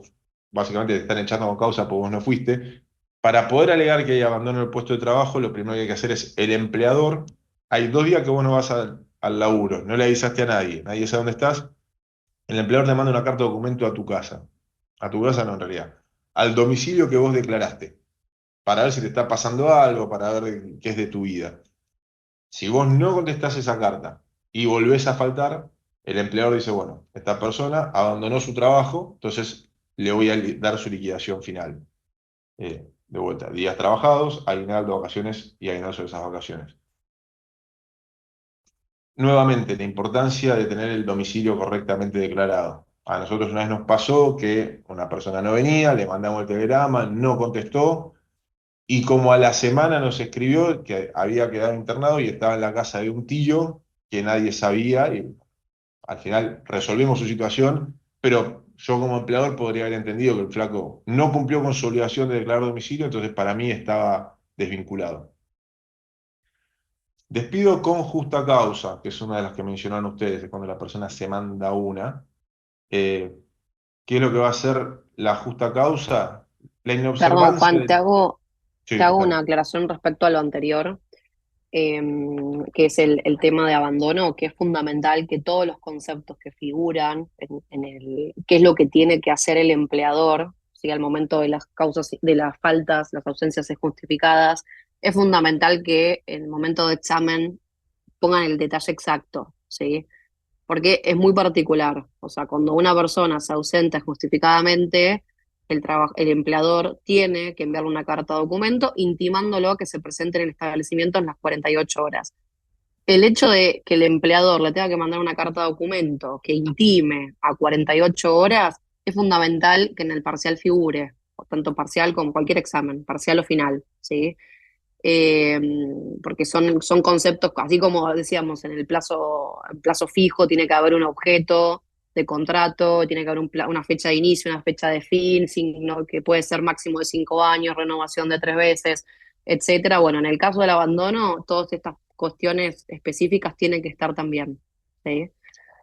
básicamente te están echando con causa porque vos no fuiste. Para poder alegar que hay abandono del puesto de trabajo, lo primero que hay que hacer es el empleador. Hay 2 días que vos no vas al laburo, no le avisaste a nadie, nadie sabe dónde estás. El empleador te manda una carta de documento a tu casa. A tu casa no, en realidad. Al domicilio que vos declaraste. Para ver si te está pasando algo, para ver qué es de tu vida. Si vos no contestás esa carta y volvés a faltar, el empleador dice, bueno, esta persona abandonó su trabajo, entonces le voy a dar su liquidación final. De vuelta, días trabajados, aguinaldo, vacaciones y aguinaldo sobre esas vacaciones. Nuevamente, la importancia de tener el domicilio correctamente declarado. A nosotros una vez nos pasó que una persona no venía, le mandamos el telegrama, no contestó, y como a la semana nos escribió que había quedado internado y estaba en la casa de un tío que nadie sabía, y al final resolvimos su situación, pero yo como empleador podría haber entendido que el flaco no cumplió con su obligación de declarar domicilio, entonces para mí estaba desvinculado. Despido con justa causa, que es una de las que mencionaron ustedes, es cuando la persona se manda una. ¿Qué es lo que va a hacer la justa causa? La Perdón, inobservancia Juan, de... te Sí, hago dale. una aclaración respecto a lo anterior, que es el tema de abandono, que es fundamental que todos los conceptos que figuran qué es lo que tiene que hacer el empleador, ¿sí? Al momento de las causas, de las faltas, las ausencias injustificadas, es fundamental que en el momento de examen pongan el detalle exacto, ¿sí? Porque es muy particular. O sea, cuando una persona se ausenta injustificadamente, el empleador tiene que enviarle una carta de documento intimándolo a que se presente en el establecimiento en las 48 horas. El hecho de que el empleador le tenga que mandar una carta de documento que intime a 48 horas es fundamental que en el parcial figure, o tanto parcial como cualquier examen, parcial o final, ¿sí? Eh, Porque son conceptos, así como decíamos, en el plazo fijo tiene que haber un objeto de contrato, tiene que haber una fecha de inicio, una fecha de fin, que puede ser máximo de 5 años, renovación de 3 veces, etcétera. Bueno, en el caso del abandono, todas estas cuestiones específicas tienen que estar también, ¿sí?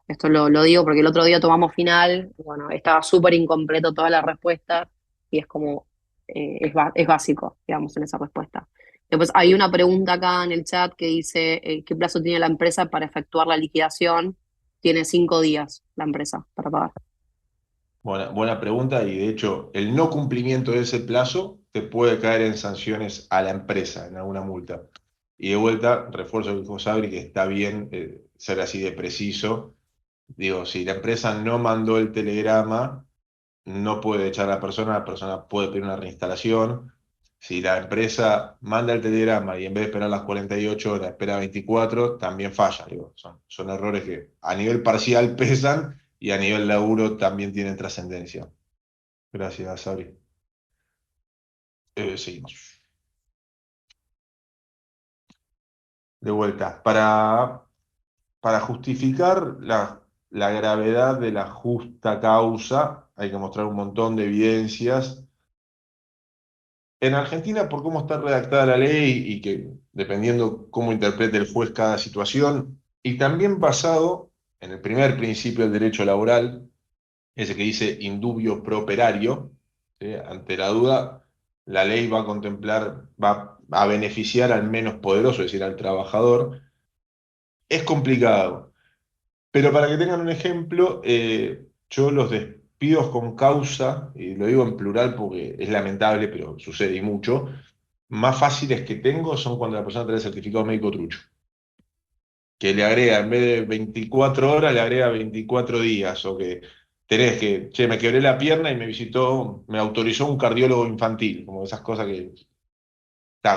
Esto lo digo porque el otro día tomamos final, bueno, estaba súper incompleto toda la respuesta y es como, es básico, digamos, en esa respuesta. Después hay una pregunta acá en el chat que dice, ¿qué plazo tiene la empresa para efectuar la liquidación? Tiene 5 días la empresa para pagar. Buena pregunta, y de hecho el no cumplimiento de ese plazo te puede caer en sanciones a la empresa, en alguna multa. Y de vuelta, refuerzo lo que dijo Sabri, que está bien ser así de preciso. Digo, si la empresa no mandó el telegrama, no puede echar a la persona puede pedir una reinstalación. Si la empresa manda el telegrama y en vez de esperar las 48 horas, espera 24, también falla. Digo, son errores que a nivel parcial pesan y a nivel laburo también tienen trascendencia. Gracias, Sabri. Seguimos. De vuelta, para justificar la gravedad de la justa causa, hay que mostrar un montón de evidencias. En Argentina, por cómo está redactada la ley y que dependiendo cómo interprete el juez cada situación, y también basado en el primer principio del derecho laboral, ese que dice indubio pro operario, ¿sí? Ante la duda, la ley va a contemplar, va a beneficiar al menos poderoso, es decir, al trabajador. Es complicado, pero para que tengan un ejemplo, yo los despidos con causa, y lo digo en plural porque es lamentable, pero sucede y mucho, más fáciles que tengo son cuando la persona trae certificado médico trucho, que le agrega, en vez de 24 horas, le agrega 24 días, o que tenés que, che, me quebré la pierna y me visitó, me autorizó un cardiólogo infantil, como esas cosas que...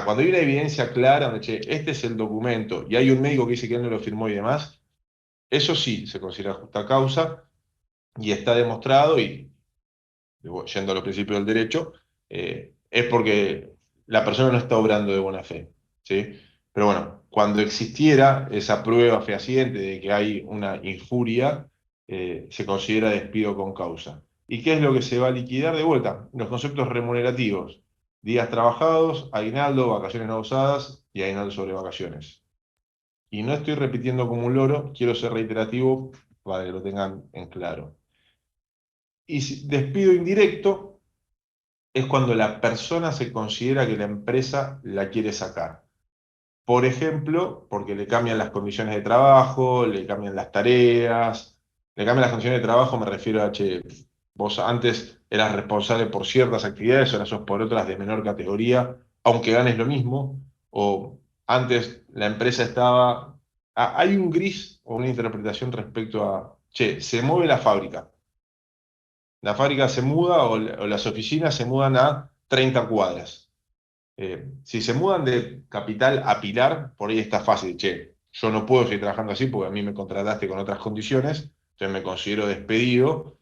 Cuando hay una evidencia clara, donde, che, este es el documento, y hay un médico que dice que él no lo firmó y demás, eso sí se considera justa causa, y está demostrado, y yendo a los principios del derecho, es porque la persona no está obrando de buena fe, ¿sí? Pero bueno, cuando existiera esa prueba fehaciente de que hay una injuria, se considera despido con causa. ¿Y qué es lo que se va a liquidar de vuelta? Los conceptos remunerativos: días trabajados, aguinaldo, vacaciones no usadas y aguinaldo sobre vacaciones. Y no estoy repitiendo como un loro, quiero ser reiterativo para que lo tengan en claro. Y despido indirecto es cuando la persona se considera que la empresa la quiere sacar. Por ejemplo, porque le cambian las condiciones de trabajo, le cambian las tareas, le cambian las condiciones de trabajo, me refiero a, che, vos antes eras responsable por ciertas actividades, ahora sos por otras de menor categoría, aunque ganes lo mismo, o antes la empresa estaba... Hay un gris o una interpretación respecto a, che, se mueve la fábrica. La fábrica se muda o las oficinas se mudan a 30 cuadras. Si se mudan de Capital a Pilar, por ahí está fácil. Che, yo no puedo seguir trabajando así porque a mí me contrataste con otras condiciones, entonces me considero despedido.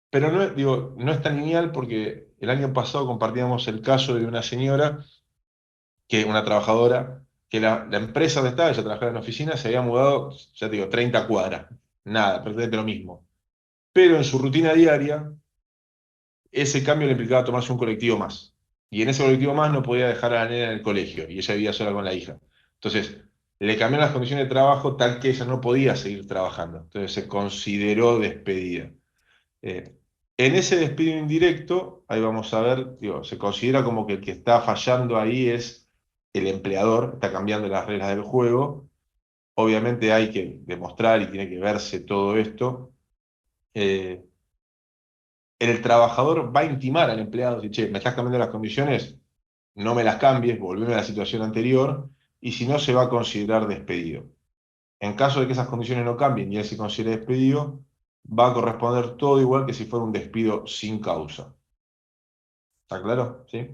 Pero no, digo, no es tan lineal porque el año pasado compartíamos el caso de una señora, una trabajadora, que la empresa donde estaba, ella trabajaba en oficina, se había mudado, ya te digo, 30 cuadras. Nada, prácticamente lo mismo. Pero en su rutina diaria ese cambio le implicaba tomarse un colectivo más. Y en ese colectivo más no podía dejar a la nena en el colegio, y ella vivía sola con la hija. Entonces, le cambiaron las condiciones de trabajo tal que ella no podía seguir trabajando. Entonces, se consideró despedida. Eh, en ese despido indirecto, ahí vamos a ver, digo, se considera como que el que está fallando ahí es el empleador, está cambiando las reglas del juego. Obviamente hay que demostrar y tiene que verse todo esto. Eh, el trabajador va a intimar al empleado, si, che, me estás cambiando las condiciones, no me las cambies, volveme a la situación anterior, y si no, se va a considerar despedido. En caso de que esas condiciones no cambien y él se considere despedido, va a corresponder todo igual que si fuera un despido sin causa. ¿Está claro? ¿Sí?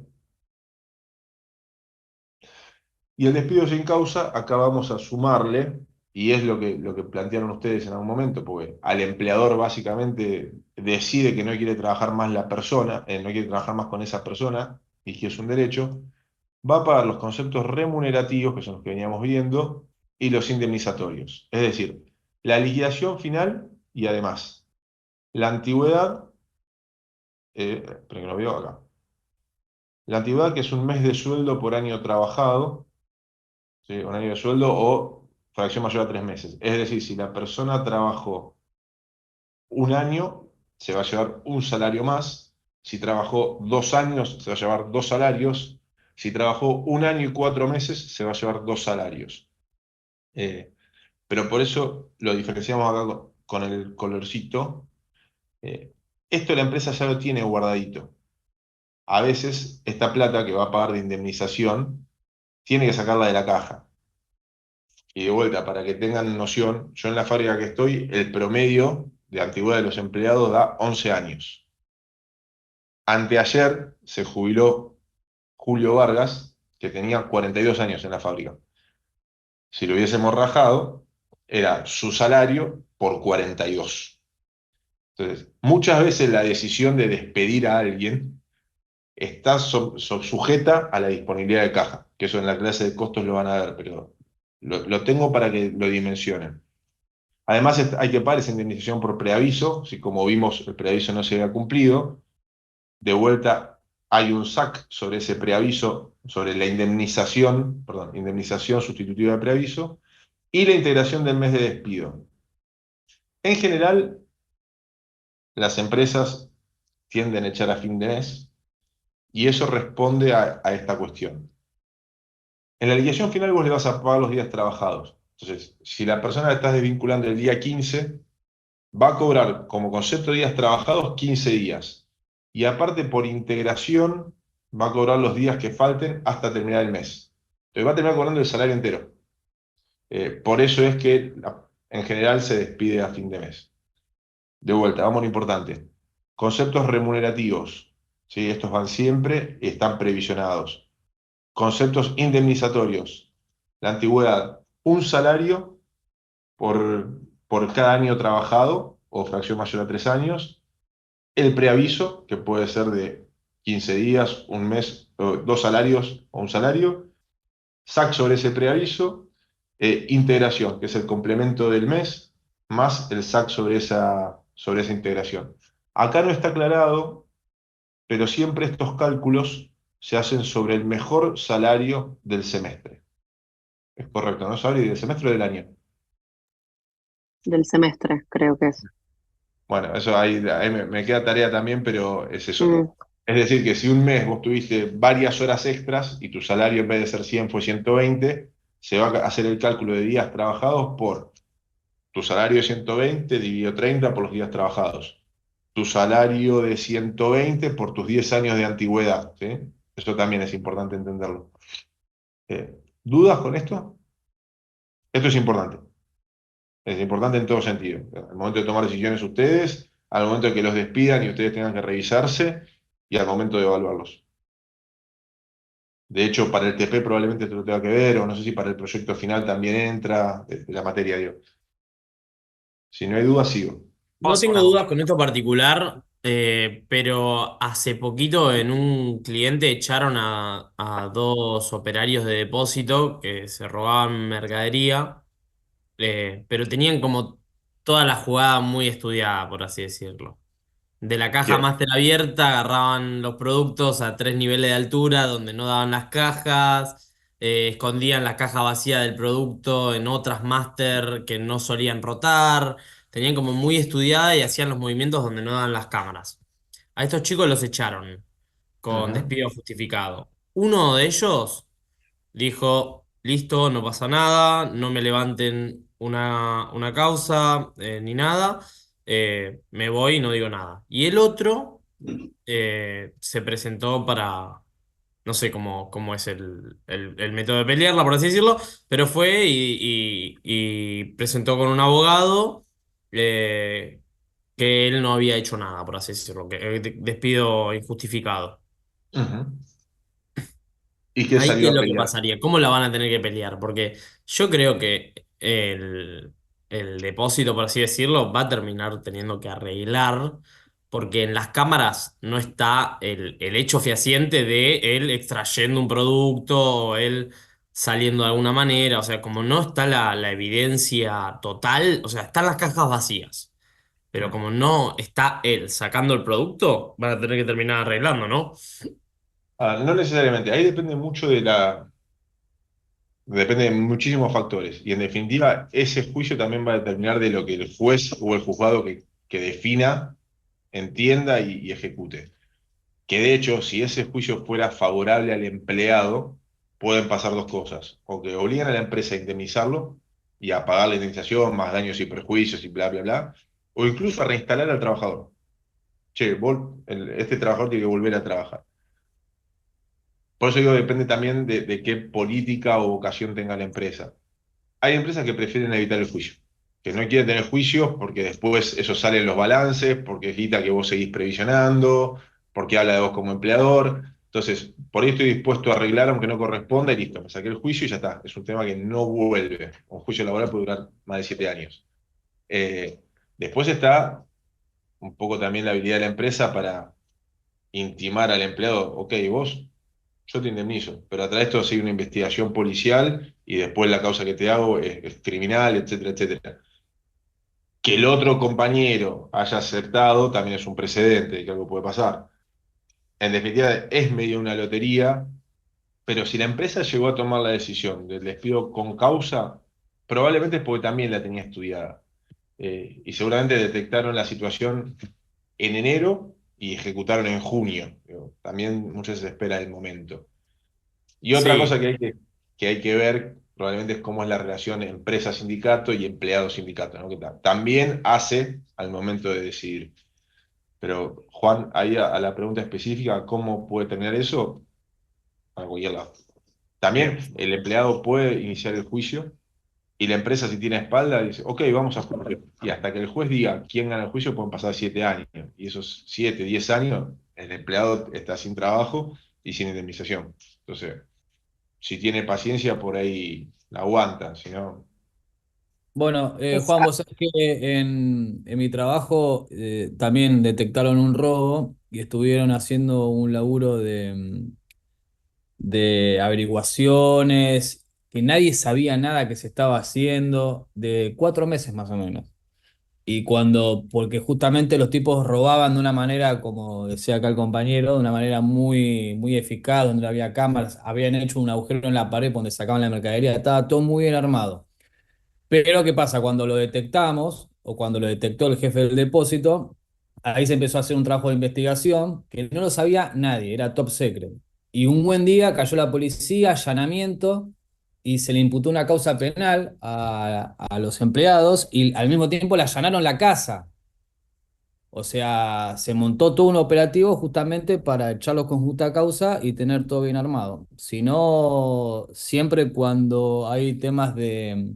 Y el despido sin causa, acá vamos a sumarle, y es lo que plantearon ustedes en algún momento, porque al empleador básicamente decide que no quiere trabajar más la persona, no quiere trabajar más con esa persona, y que es un derecho, va a pagar los conceptos remunerativos, que son los que veníamos viendo, y los indemnizatorios. Es decir, la liquidación final y además la antigüedad, pero que lo veo acá. La antigüedad, que es un mes de sueldo por año trabajado, ¿sí? Un año de sueldo o fracción mayor a 3 meses. Es decir, si la persona trabajó un año, se va a llevar un salario más. Si trabajó 2 años, se va a llevar 2 salarios. Si trabajó un año y 4 meses, se va a llevar 2 salarios. Pero por eso lo diferenciamos acá con el colorcito. Eh, Esto la empresa ya lo tiene guardadito. A veces esta plata que va a pagar de indemnización tiene que sacarla de la caja. Y de vuelta, para que tengan noción, yo en la fábrica que estoy, el promedio de antigüedad de los empleados da 11 años. Anteayer se jubiló Julio Vargas, que tenía 42 años en la fábrica. Si lo hubiésemos rajado, era su salario por 42. Entonces, muchas veces la decisión de despedir a alguien está sujeta a la disponibilidad de caja, que eso en la clase de costos lo van a ver, pero lo tengo para que lo dimensionen. Además, hay que pagar esa indemnización por preaviso, si como vimos el preaviso no se había cumplido, de vuelta hay un SAC sobre ese preaviso, sobre la indemnización, perdón, indemnización sustitutiva de preaviso, y la integración del mes de despido. En general, las empresas tienden a echar a fin de mes, y eso responde a esta cuestión. En la liquidación final vos le vas a pagar los días trabajados. Entonces, si la persona la estás desvinculando el día 15, va a cobrar como concepto de días trabajados 15 días. Y aparte, por integración, va a cobrar los días que falten hasta terminar el mes. Entonces va a terminar cobrando el salario entero. Por eso es que en general se despide a fin de mes. De vuelta, vamos a lo importante. Conceptos remunerativos. ¿Sí? Estos van siempre y están previsionados. Conceptos indemnizatorios. La antigüedad, un salario por cada año trabajado o fracción mayor a 3 años. El preaviso, que puede ser de 15 días, un mes, 2 salarios o un salario. SAC sobre ese preaviso. Integración, que es el complemento del mes, más el SAC sobre esa integración. Acá no está aclarado, pero siempre estos cálculos se hacen sobre el mejor salario del semestre. Es correcto, ¿no? Salario del semestre o del año. Del semestre, creo que es. Bueno, eso ahí me queda tarea también, pero es eso. Mm, Es decir, que si un mes vos tuviste varias horas extras y tu salario en vez de ser 100 fue 120, se va a hacer el cálculo de días trabajados por tu salario de 120 dividido 30 por los días trabajados. Tu salario de 120 por tus 10 años de antigüedad, ¿sí? Eso también es importante entenderlo. ¿Dudas con esto? Esto es importante. Es importante en todo sentido. Al momento de tomar decisiones ustedes, al momento de que los despidan y ustedes tengan que revisarse, y al momento de evaluarlos. De hecho, para el TP probablemente te lo tenga que ver, o no sé si para el proyecto final también entra la materia, digo. Si no hay duda, sigo. No tengo dudas con esto particular, pero hace poquito en un cliente echaron a dos operarios de depósito que se robaban mercadería, pero tenían como toda la jugada muy estudiada, por así decirlo. De la caja Bien. máster abierta agarraban los productos a 3 niveles de altura donde no daban las cajas, escondían la caja vacía del producto en otras máster que no solían rotar, tenían como muy estudiada y hacían los movimientos donde no daban las cámaras. A estos chicos los echaron con Ujú. despido justificado. Uno de ellos dijo, listo, no pasa nada, no me levanten una causa ni nada, me voy y no digo nada. Y el otro se presentó para, no sé cómo es el método de pelearla, por así decirlo, pero fue y presentó con un abogado que él no había hecho nada, por así decirlo, que despido injustificado. Ujú. ¿Y qué Ahí, ¿qué salió es a lo que pelear? pasaría? ¿Cómo la van a tener que pelear? Porque yo creo que el depósito, por así decirlo, va a terminar teniendo que arreglar, porque en las cámaras no está el hecho fehaciente de él extrayendo un producto o él saliendo de alguna manera. O sea, como no está la evidencia total, o sea, están las cajas vacías. Pero como no está él sacando el producto, van a tener que terminar arreglando, ¿no? No necesariamente, ahí depende de muchísimos factores. Y en definitiva, ese juicio también va a determinar de lo que el juez o el juzgado que defina, entienda y ejecute. Que de hecho, si ese juicio fuera favorable al empleado, pueden pasar dos cosas. O que obligan a la empresa a indemnizarlo y a pagar la indemnización, más daños y perjuicios y bla, bla, bla. O incluso a reinstalar al trabajador. Che, este trabajador tiene que volver a trabajar. Por eso digo, depende también de qué política o vocación tenga la empresa. Hay empresas que prefieren evitar el juicio, que no quieren tener juicios porque después eso sale en los balances, porque quita que vos seguís previsionando, porque habla de vos como empleador. Entonces, por ahí estoy dispuesto a arreglar aunque no corresponda y listo, me saqué el juicio y ya está. Es un tema que no vuelve. Un juicio laboral puede durar más de 7 años. Eh, Después está un poco también la habilidad de la empresa para intimar al empleado, ok, vos, yo te indemnizo, pero atrás de esto sigue una investigación policial y después la causa que te hago es criminal, etcétera, etcétera. Que el otro compañero haya aceptado también es un precedente de que algo puede pasar. En definitiva, es medio una lotería, pero si la empresa llegó a tomar la decisión del despido con causa, probablemente es porque también la tenía estudiada. Y seguramente detectaron la situación en enero y ejecutaron en junio. Digo, también muchas veces se espera el momento. Y otra cosa Sí. que hay que ver probablemente es cómo es la relación empresa-sindicato y empleado-sindicato, ¿no? Que también hace al momento de decidir. Pero Juan, ahí a la pregunta específica, ¿cómo puede tener eso? A cualquier lado. También Bien. el empleado puede iniciar el juicio y la empresa si tiene espalda dice, ok, vamos a juicio. Y hasta que el juez diga quién gana el juicio pueden pasar 7 años. Y esos 7, 10 años el empleado está sin trabajo y sin indemnización. Entonces, si tiene paciencia, por ahí la aguanta, si no. Bueno, Es, Juan, vos sabés que en mi trabajo también detectaron un robo y estuvieron haciendo un laburo de averiguaciones, que nadie sabía nada que se estaba haciendo, de 4 meses más o menos. Y porque justamente los tipos robaban de una manera, como decía acá el compañero, de una manera muy, muy eficaz, donde había cámaras, habían hecho un agujero en la pared donde sacaban la mercadería, estaba todo muy bien armado. Pero ¿qué pasa? Cuando lo detectamos, o cuando lo detectó el jefe del depósito, ahí se empezó a hacer un trabajo de investigación que no lo sabía nadie, era top secret. Y un buen día cayó la policía, allanamiento, y se le imputó una causa penal a los empleados y al mismo tiempo le allanaron la casa. O sea, se montó todo un operativo justamente para echarlos con justa causa y tener todo bien armado. Si no, siempre cuando hay temas de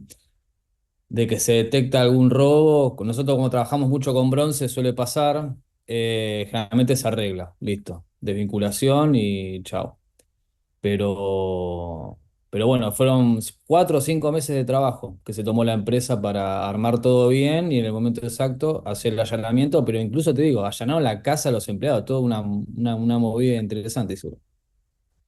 que se detecta algún robo. Nosotros como trabajamos mucho con bronce suele pasar, generalmente se arregla, listo, desvinculación y chao. Pero, pero bueno, fueron 4 o 5 meses de trabajo que se tomó la empresa para armar todo bien y en el momento exacto hacer el allanamiento, pero incluso te digo, allanaron la casa a los empleados, toda una movida interesante, seguro.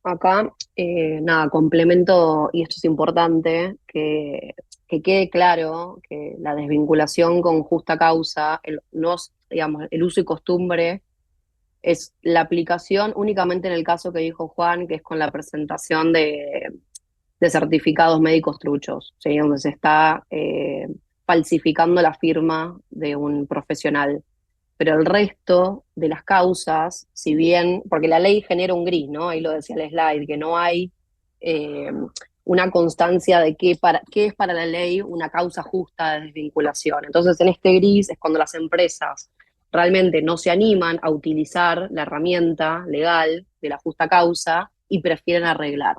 acá, nada, complemento, y esto es importante, que quede claro que la desvinculación con justa causa, digamos, el uso y costumbre, es la aplicación únicamente en el caso que dijo Juan, que es con la presentación de certificados médicos truchos, ¿sí? Donde se está falsificando la firma de un profesional. Pero el resto de las causas, si bien, porque la ley genera un gris, ¿no? Ahí lo decía el slide, que no hay eh, una constancia de qué es para la ley una causa justa de desvinculación. Entonces, en este gris es cuando las empresas realmente no se animan a utilizar la herramienta legal de la justa causa y prefieren arreglar.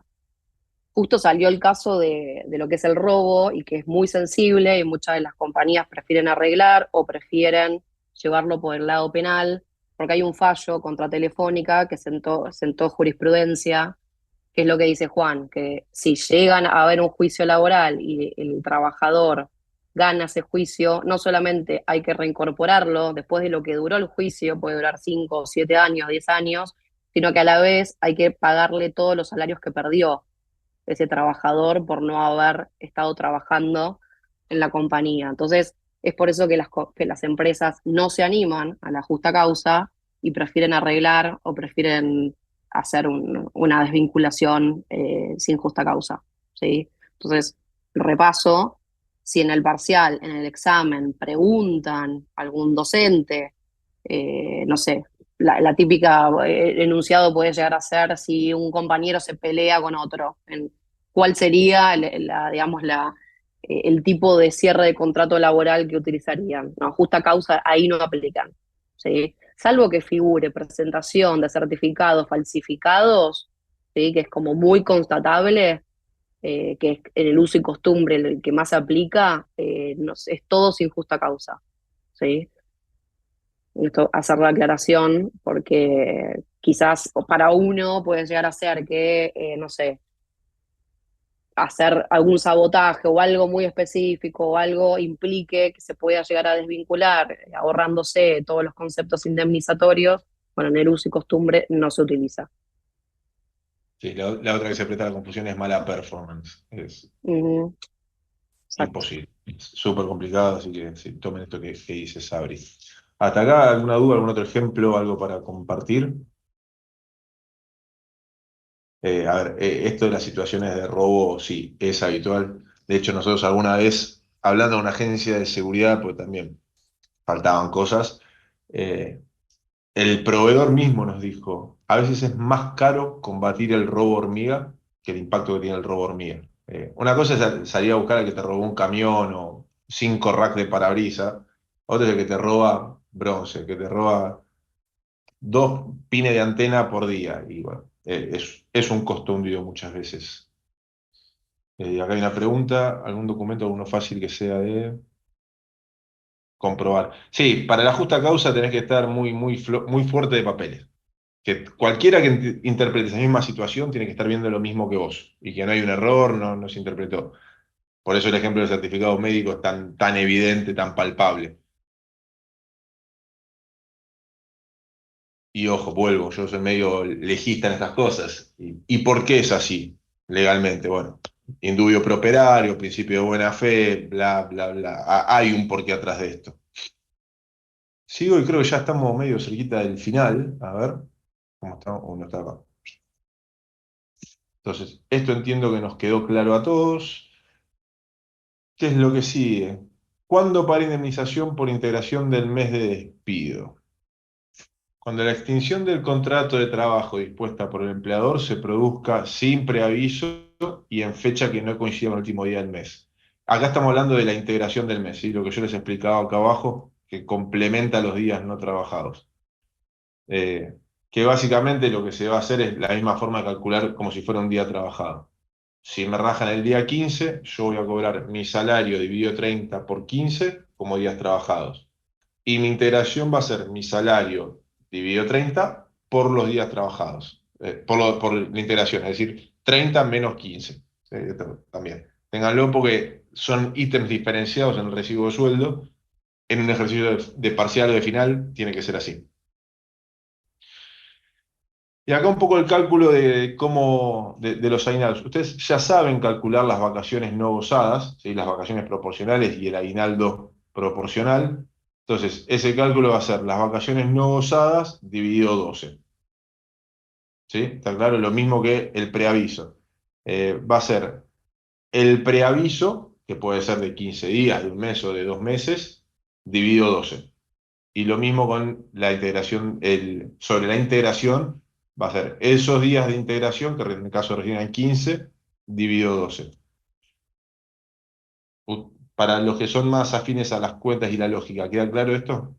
Justo salió el caso de lo que es el robo y que es muy sensible y muchas de las compañías prefieren arreglar o prefieren llevarlo por el lado penal, porque hay un fallo contra Telefónica que sentó jurisprudencia, que es lo que dice Juan, que si llegan a haber un juicio laboral y el trabajador gana ese juicio, no solamente hay que reincorporarlo después de lo que duró el juicio, puede durar 5, 7 años, 10 años, sino que a la vez hay que pagarle todos los salarios que perdió ese trabajador por no haber estado trabajando en la compañía. Entonces, es por eso que las empresas no se animan a la justa causa y prefieren arreglar o prefieren hacer una desvinculación sin justa causa, ¿sí? Entonces, repaso, si en el parcial, en el examen, preguntan a algún docente, no sé, la típica enunciado puede llegar a ser si un compañero se pelea con otro, cuál sería digamos, el tipo de cierre de contrato laboral que utilizarían. No, justa causa ahí no aplican, ¿sí? Salvo que figure presentación de certificados falsificados, ¿sí? Que es como muy constatable, que es en el uso y costumbre el que más se aplica, es todo sin justa causa, ¿sí? Esto, hacer la aclaración, porque quizás para uno puede llegar a ser que, no sé, hacer algún sabotaje o algo muy específico o algo implique que se pueda llegar a desvincular, ahorrándose todos los conceptos indemnizatorios, bueno, en el uso y costumbre no se utiliza. Sí, la otra que se presta a la confusión es mala performance. Es Ujú, exacto. imposible. Es súper complicado, así que sí, tomen esto que dice Sabri. ¿Hasta acá alguna duda, algún otro ejemplo, algo para compartir? A ver, esto de las situaciones de robo, sí, es habitual. De hecho, nosotros alguna vez, hablando de una agencia de seguridad, pues también faltaban cosas, eh, el proveedor mismo nos dijo, a veces es más caro combatir el robo hormiga que el impacto que tiene el robo hormiga. Una cosa es salir a buscar al que te robó un camión o 5 racks de parabrisa, otra es el que te roba bronce, que te roba 2 pines de antena por día. Y bueno, es un costo hundido muchas veces. Acá hay una pregunta, ¿algún documento, alguno fácil que sea de comprobar? Sí, para la justa causa tenés que estar muy fuerte de papeles. Que cualquiera que interprete esa misma situación tiene que estar viendo lo mismo que vos y que no hay un error, no se interpretó. Por eso el ejemplo del certificado médico es tan evidente, tan palpable. Y ojo, vuelvo, yo soy medio legista en estas cosas. ¿Y por qué es así legalmente? Bueno, indubio pro operario, principio de buena fe, bla, bla, bla. Hay un porqué atrás de esto. Sigo y creo que ya estamos medio cerquita del final. A ver, ¿cómo estamos? Uno está acá. Entonces, esto entiendo que nos quedó claro a todos. ¿Qué es lo que sigue? ¿Cuándo para indemnización por integración del mes de despido? Cuando la extinción del contrato de trabajo dispuesta por el empleador se produzca sin preaviso y en fecha que no coincida con el último día del mes. Acá estamos hablando de la integración del mes, ¿sí? Lo que yo les explicaba acá abajo, que complementa los días no trabajados. Que básicamente lo que se va a hacer es la misma forma de calcular como si fuera un día trabajado. Si me rajan el día 15, yo voy a cobrar mi salario dividido 30 por 15 como días trabajados. Y mi integración va a ser mi salario dividido 30 por los días trabajados. Por la integración, es decir, 30 menos 15. También. Ténganlo porque son ítems diferenciados en el recibo de sueldo. En un ejercicio de parcial o de final tiene que ser así. Y acá un poco el cálculo de los aguinaldos. Ustedes ya saben calcular las vacaciones no gozadas, ¿sí? Las vacaciones proporcionales y el aguinaldo proporcional. Entonces, ese cálculo va a ser las vacaciones no gozadas dividido 12. ¿Sí? ¿Está claro? Lo mismo que el preaviso. Va a ser el preaviso, que puede ser de 15 días, de un mes o de 2 meses, dividido 12. Y lo mismo con la integración, sobre la integración, va a ser esos días de integración, que en el caso recién hay 15, dividido 12. Para los que son más afines a las cuentas y la lógica, ¿queda claro esto?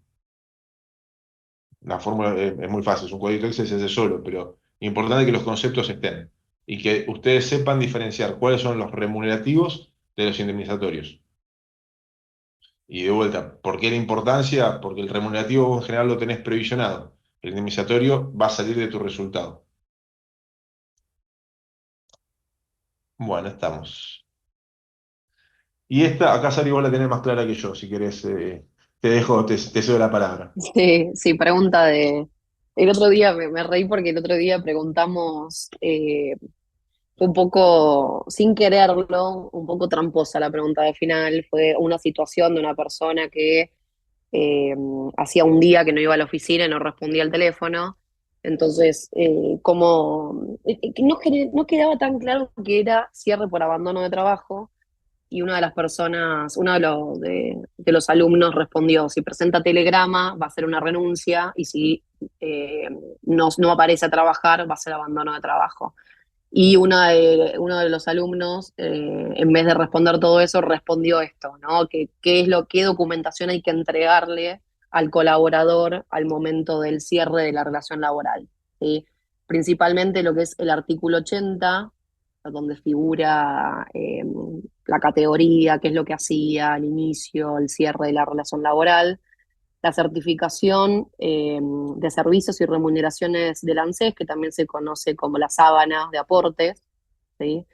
La fórmula es muy fácil, es un cuadrito Excel, se hace solo, pero importante que los conceptos estén y que ustedes sepan diferenciar cuáles son los remunerativos de los indemnizatorios. Y de vuelta, ¿por qué la importancia? Porque el remunerativo en general lo tenés previsionado. El indemnizatorio va a salir de tu resultado. Bueno, estamos. Y esta, acá Sari, vos la tenés más clara que yo, si querés, te dejo, te cedo la palabra. Sí, sí, pregunta de... El otro día me reí porque el otro día preguntamos un poco, sin quererlo, un poco tramposa la pregunta de final. Fue una situación de una persona que eh, hacía un día que no iba a la oficina y no respondía al teléfono. Entonces, como no quedaba tan claro que era cierre por abandono de trabajo, y una de las personas, uno de los alumnos respondió, si presenta telegrama va a ser una renuncia y si no aparece a trabajar va a ser abandono de trabajo. Y uno de los alumnos, en vez de responder todo eso, respondió esto, ¿no? ¿Qué documentación hay que entregarle al colaborador al momento del cierre de la relación laboral? ¿Sí? Principalmente lo que es el artículo 80, donde figura la categoría, qué es lo que hacía al inicio, el cierre de la relación laboral, la certificación de servicios y remuneraciones del ANSES, que también se conoce como la sábana de aportes, ¿sí?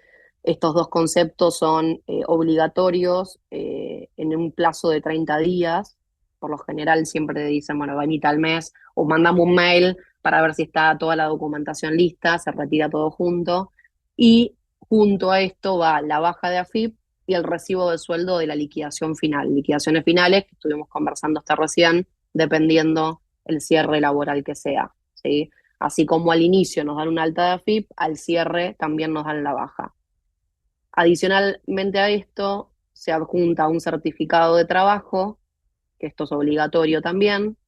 Estos dos conceptos son obligatorios en un plazo de 30 días. Por lo general siempre dicen, bueno, venite al mes o mandamos un mail para ver si está toda la documentación lista, se retira todo junto. Y junto a esto va la baja de AFIP y el recibo de sueldo de la liquidación final. Liquidaciones finales, que estuvimos conversando hasta recién, dependiendo el cierre laboral que sea, ¿sí? Así como al inicio nos dan una alta de AFIP, al cierre también nos dan la baja. Adicionalmente a esto, se adjunta un certificado de trabajo, que esto es obligatorio también,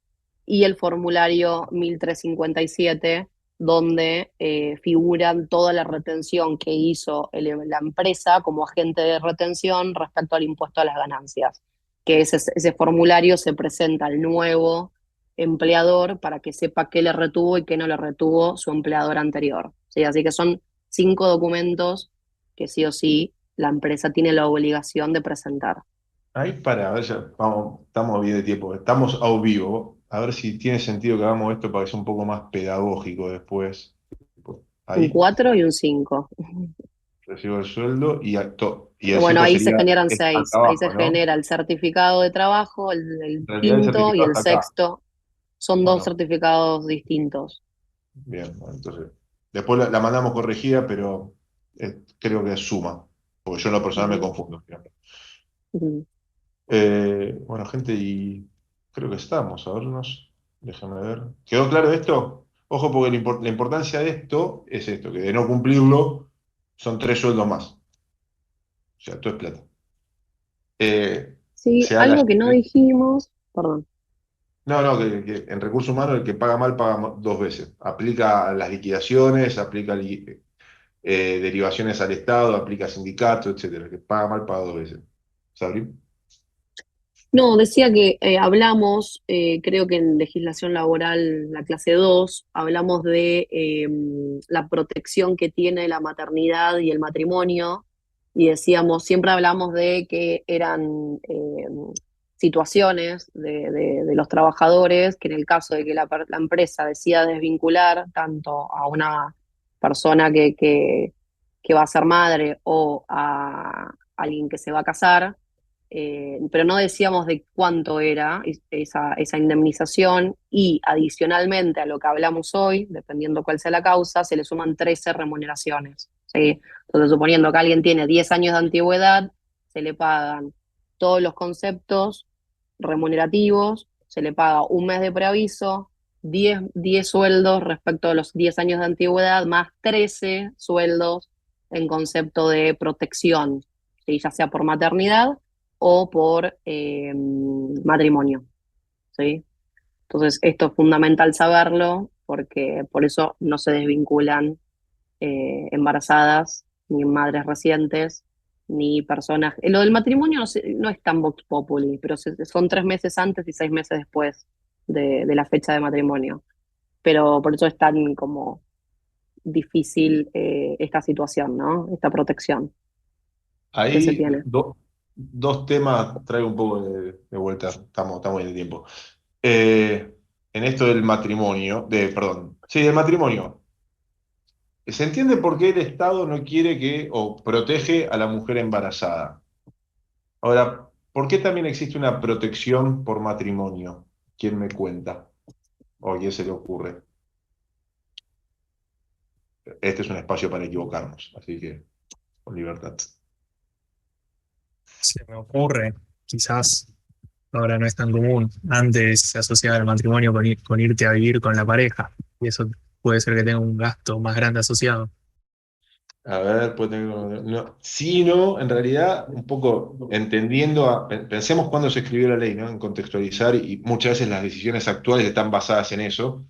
y el formulario 1357, donde figuran toda la retención que hizo la empresa como agente de retención respecto al impuesto a las ganancias. Que ese formulario se presenta al nuevo empleador para que sepa qué le retuvo y qué no le retuvo su empleador anterior. ¿Sí? Así que son 5 documentos que sí o sí la empresa tiene la obligación de presentar. Ahí para, a ver, vamos, estamos bien de tiempo, estamos a vivo. A ver si tiene sentido que hagamos esto para que sea un poco más pedagógico después. Un Ahí, 4 y un 5. recibo el sueldo y el Bueno, sueldo ahí se sería generan este para 6. Ahí se trabajo, ¿no? genera el certificado de trabajo, el En realidad el quinto y certificado el está acá. sexto. Son dos Bueno, certificados distintos. bien, bueno, entonces. Después la mandamos corregida, pero creo que suma, porque yo en lo personal me Ujú, confundo siempre. ujú. Bueno, gente, y creo que estamos. A vernos. Déjame ver. ¿Quedó claro esto? Ojo, porque la importancia de esto es esto, que de no cumplirlo son 3 sueldos más. O sea, todo es plata. Sí, Se da algo que no dijimos, perdón. no, no, que en recursos humanos el que paga mal paga 2 veces. Aplica a las liquidaciones, aplica derivaciones al Estado, aplica a sindicatos, etcétera. El que paga mal paga 2 veces. ¿Sabri? No, decía que hablamos, creo que en legislación laboral, la clase 2 hablamos de la protección que tiene la maternidad y el matrimonio, y decíamos, siempre hablamos de que eran situaciones de los trabajadores, que en el caso de que la empresa decida desvincular tanto a una persona que va a ser madre o a alguien que se va a casar, pero no decíamos de cuánto era esa indemnización, y adicionalmente a lo que hablamos hoy, dependiendo cuál sea la causa, se le suman 13 remuneraciones, ¿sí? Entonces, suponiendo que alguien tiene 10 años de antigüedad, se le pagan todos los conceptos remunerativos, se le paga un mes de preaviso, 10 sueldos respecto a los 10 años de antigüedad, más 13 sueldos en concepto de protección, ¿sí? Ya sea por maternidad o por matrimonio, ¿sí? Entonces, esto es fundamental saberlo porque por eso no se desvinculan embarazadas, ni madres recientes, ni personas. Lo del matrimonio no es tan vox populi, pero son 3 meses antes y 6 meses después de la fecha de matrimonio. Pero por eso es tan como difícil esta situación, ¿no? Esta protección que se Ahí tiene. dos temas traigo un poco de vuelta. Estamos bien de tiempo. Eh, en esto del matrimonio, perdón, sí, del matrimonio. Se entiende por qué el Estado no quiere o protege a la mujer embarazada. Ahora, ¿por qué también existe una protección por matrimonio? ¿Quién me cuenta? ¿O a quién se le ocurre? Este es un espacio para equivocarnos, así que con libertad. Se me ocurre, quizás ahora no es tan común. Antes se asociaba el matrimonio con irte a vivir con la pareja, y eso puede ser que tenga un gasto más grande asociado. A ver, pues no, sí, no, en realidad, un poco entendiendo, pensemos cuándo se escribió la ley, ¿no? En contextualizar, y muchas veces las decisiones actuales están basadas en eso,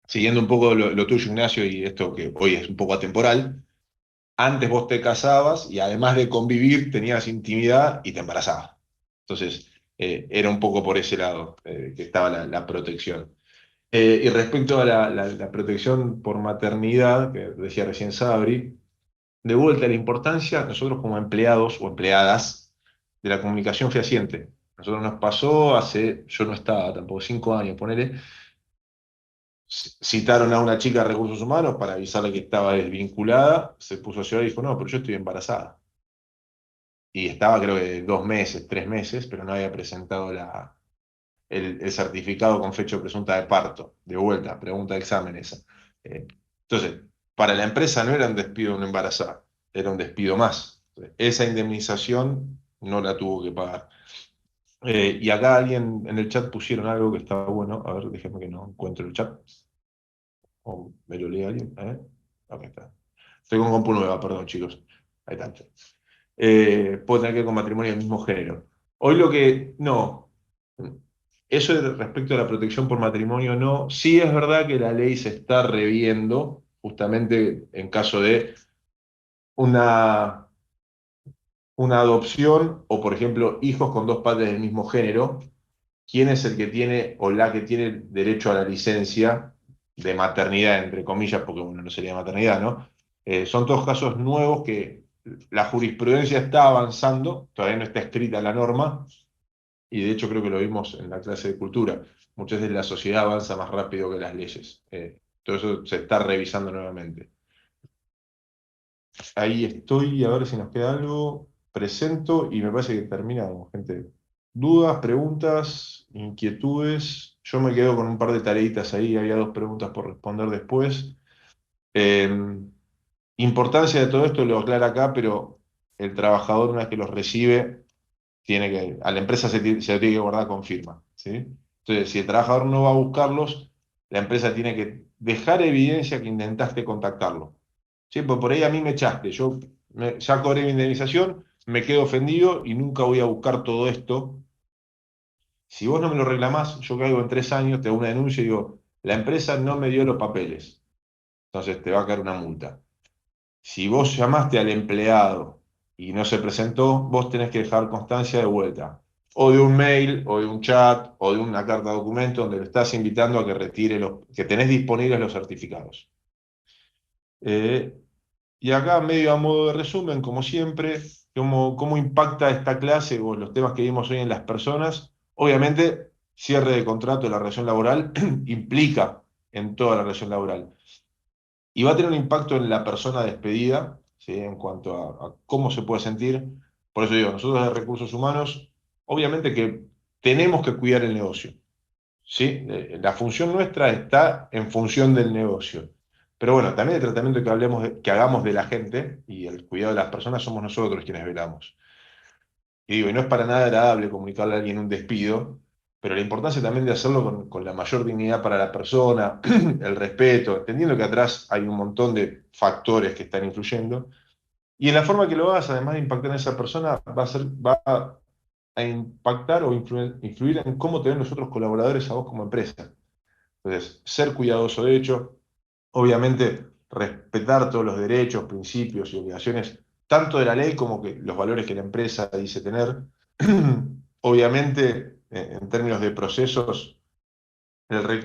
siguiendo un poco lo tuyo, Ignacio, y esto que hoy es un poco atemporal. Antes vos te casabas y además de convivir tenías intimidad y te embarazabas. Entonces, era un poco por ese lado que estaba la protección. Y respecto a la protección por maternidad, que decía recién Sabri, de vuelta la importancia, nosotros como empleados o empleadas de la comunicación fehaciente. Nosotros nos pasó yo no estaba tampoco, 5 años, ponele, citaron a una chica de recursos humanos para avisarle que estaba desvinculada, se puso a llorar y dijo, no, pero yo estoy embarazada. Y estaba creo que 2 meses, 3 meses, pero no había presentado el certificado con fecha presunta de parto. De vuelta, pregunta de examen esa. Entonces, para la empresa no era un despido de una embarazada, era un despido más. Esa indemnización no la tuvo que pagar. Y acá alguien en el chat pusieron algo que estaba bueno. A ver, déjeme que no encuentro el chat. O me lo lee alguien. Acá está. Estoy con compu nueva, perdón, chicos. Ahí está. Puede tener que ver con matrimonio del mismo género. Hoy lo que. No. Eso respecto a la protección por matrimonio, no. Sí es verdad que la ley se está reviendo, justamente en caso de una, una adopción o, por ejemplo, hijos con dos padres del mismo género. ¿Quién es el que tiene o la que tiene derecho a la licencia de maternidad, entre comillas, porque bueno, no sería maternidad, ¿no? Son todos casos nuevos que la jurisprudencia está avanzando, todavía no está escrita la norma, y de hecho creo que lo vimos en la clase de cultura. Muchas veces la sociedad avanza más rápido que las leyes. Todo eso se está revisando nuevamente. Ahí estoy, a ver si nos queda algo. Presento y me parece que terminamos, gente. ¿Dudas, preguntas, inquietudes? Yo me quedo con un par de tareitas ahí, había 2 preguntas por responder después. Importancia de todo esto lo aclara acá, pero el trabajador una vez que los recibe, a la empresa se lo tiene que guardar con firma, ¿sí? Entonces, si el trabajador no va a buscarlos, la empresa tiene que dejar evidencia que intentaste contactarlo. Sí, pues por ahí a mí me echaste, ya cobré mi indemnización, me quedo ofendido y nunca voy a buscar todo esto. Si vos no me lo reclamás, yo caigo en 3 años, te hago una denuncia y digo, la empresa no me dio los papeles, entonces te va a caer una multa. Si vos llamaste al empleado y no se presentó, vos tenés que dejar constancia de vuelta, o de un mail, o de un chat, o de una carta de documento donde le estás invitando a que retire que tenés disponibles los certificados. Eh, Y acá, medio a modo de resumen, como siempre, cómo impacta esta clase o los temas que vimos hoy en las personas. Obviamente, cierre de contrato de la relación laboral implica en toda la relación laboral. Y va a tener un impacto en la persona despedida, ¿sí? En cuanto a cómo se puede sentir. Por eso digo, nosotros de recursos humanos, obviamente que tenemos que cuidar el negocio. ¿Sí? La función nuestra está en función del negocio. Pero bueno, también el tratamiento que hagamos de la gente y el cuidado de las personas somos nosotros quienes velamos. Y digo, y no es para nada agradable comunicarle a alguien un despido, pero la importancia también de hacerlo con la mayor dignidad para la persona, el respeto, entendiendo que atrás hay un montón de factores que están influyendo. Y en la forma que lo hagas, además de impactar en esa persona, va a impactar o influir en cómo te ven los otros colaboradores a vos como empresa. Entonces, ser cuidadoso de hecho, obviamente respetar todos los derechos, principios y obligaciones, tanto de la ley como que los valores que la empresa dice tener. Obviamente, en términos de procesos, el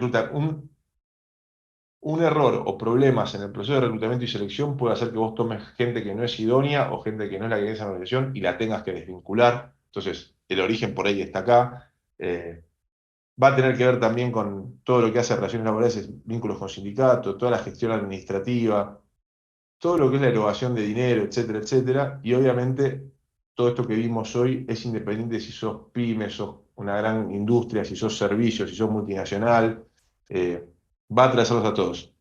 un error o problemas en el proceso de reclutamiento y selección puede hacer que vos tomes gente que no es idónea o gente que no es la que tiene esa organización y la tengas que desvincular. Entonces, el origen por ahí está acá. Va a tener que ver también con todo lo que hace relaciones laborales, vínculos con sindicatos, toda la gestión administrativa, todo lo que es la erogación de dinero, etcétera, etcétera. Y obviamente todo esto que vimos hoy es independiente si sos pyme, sos una gran industria, si sos servicios, si sos multinacional, va a atravesarlos a todos.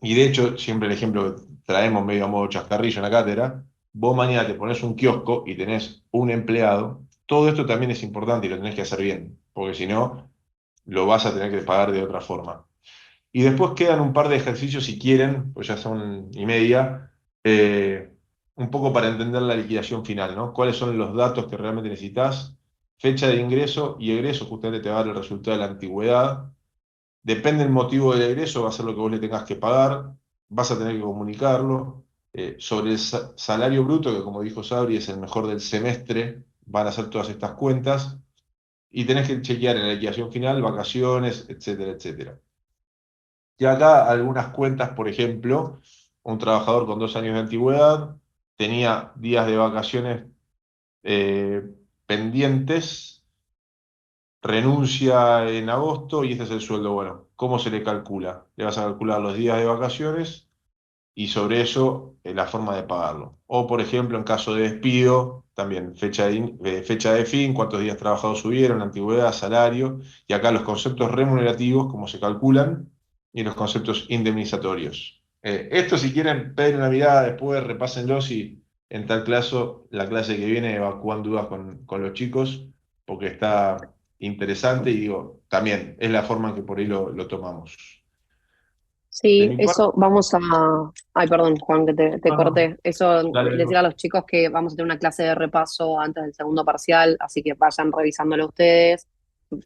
Y de hecho, siempre el ejemplo que traemos medio a modo chascarrillo en la cátedra, vos mañana te pones un kiosco y tenés un empleado, todo esto también es importante y lo tenés que hacer bien, porque si no, lo vas a tener que pagar de otra forma. Y después quedan un par de ejercicios, si quieren, pues ya son y media, un poco para entender la liquidación final, ¿no? ¿Cuáles son los datos que realmente necesitas? Fecha de ingreso y egreso, justamente te va a dar el resultado de la antigüedad. Depende del motivo del egreso, va a ser lo que vos le tengas que pagar, vas a tener que comunicarlo. Sobre el salario bruto, que como dijo Sabri, es el mejor del semestre, van a hacer todas estas cuentas. Y tenés que chequear en la liquidación final, vacaciones, etcétera, etcétera. Y acá algunas cuentas, por ejemplo, un trabajador con 2 años de antigüedad tenía días de vacaciones eh, pendientes, renuncia en agosto y este es el sueldo. Bueno, ¿cómo se le calcula? Le vas a calcular los días de vacaciones y sobre eso la forma de pagarlo. O, por ejemplo, en caso de despido, también fecha de fin, cuántos días trabajados subieron, antigüedad, salario, y acá los conceptos remunerativos, cómo se calculan, y los conceptos indemnizatorios. Esto, si quieren pedir una mirada después, repásenlo si en tal caso la clase que viene evacúan dudas con los chicos, porque está interesante y digo, también es la forma en que por ahí lo tomamos. De Sí, mi parte, eso vamos a... Ay, perdón, Juan, que te no, no, corté. Eso, dale, decir a los chicos que vamos a tener una clase de repaso antes del segundo parcial, así que vayan revisándolo ustedes,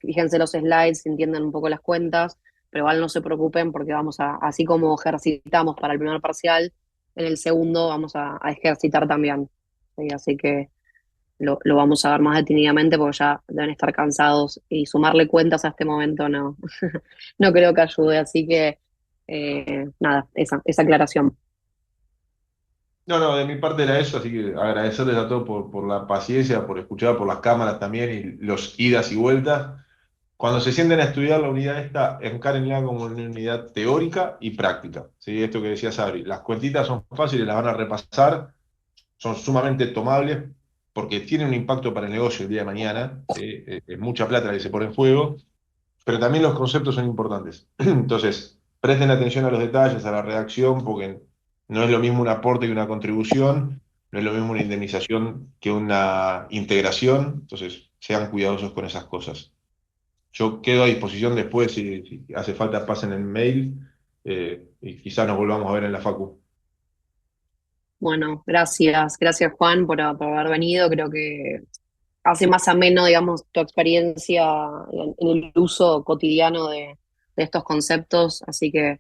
fíjense los slides, entiendan un poco las cuentas, pero igual no se preocupen porque vamos a, así como ejercitamos para el primer parcial, en el segundo vamos a ejercitar también. ¿Sí? Así que lo vamos a ver más detenidamente porque ya deben estar cansados y sumarle cuentas a este momento no, no creo que ayude, así que nada, esa aclaración. no, no, de mi parte era eso, así que agradecerles a todos por la paciencia, por escuchar, por las cámaras también y los idas y vueltas. Cuando se sienten a estudiar la unidad esta, encárenla como una unidad teórica y práctica. ¿Sí? Esto que decía Sabri, las cuentitas son fáciles, las van a repasar, son sumamente tomables porque tienen un impacto para el negocio el día de mañana, ¿sí? Es mucha plata la que se pone en juego, pero también los conceptos son importantes. Entonces, presten atención a los detalles, a la redacción, porque no es lo mismo un aporte que una contribución, no es lo mismo una indemnización que una integración, entonces sean cuidadosos con esas cosas. Yo quedo a disposición después, si hace falta pasen el mail y quizás nos volvamos a ver en la facu. Bueno, gracias Juan por haber venido, creo que hace más ameno, digamos, tu experiencia en el uso cotidiano de estos conceptos, así que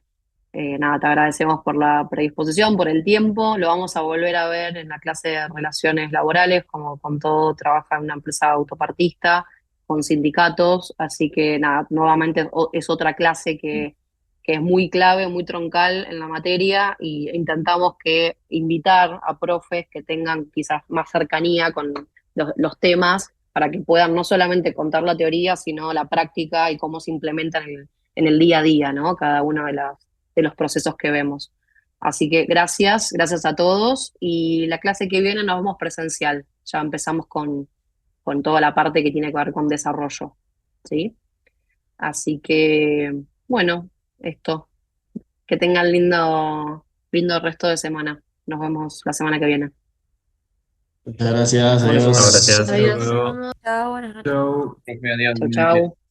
nada, te agradecemos por la predisposición, por el tiempo, lo vamos a volver a ver en la clase de relaciones laborales, como con todo trabaja en una empresa autopartista, con sindicatos, así que nada, nuevamente es otra clase que es muy clave, muy troncal en la materia y intentamos que invitar a profes que tengan quizás más cercanía con los temas para que puedan no solamente contar la teoría, sino la práctica y cómo se implementa en el día a día, ¿no? Cada uno de los procesos que vemos. Así que gracias a todos y la clase que viene nos vemos presencial. Ya empezamos con toda la parte que tiene que ver con desarrollo, ¿sí? Así que, bueno, esto. Que tengan lindo resto de semana. Nos vemos la semana que viene. Muchas gracias, Bueno, adiós. gracias. Adiós. Hasta luego. Chao, buenas noches. Chau. Chau, chau.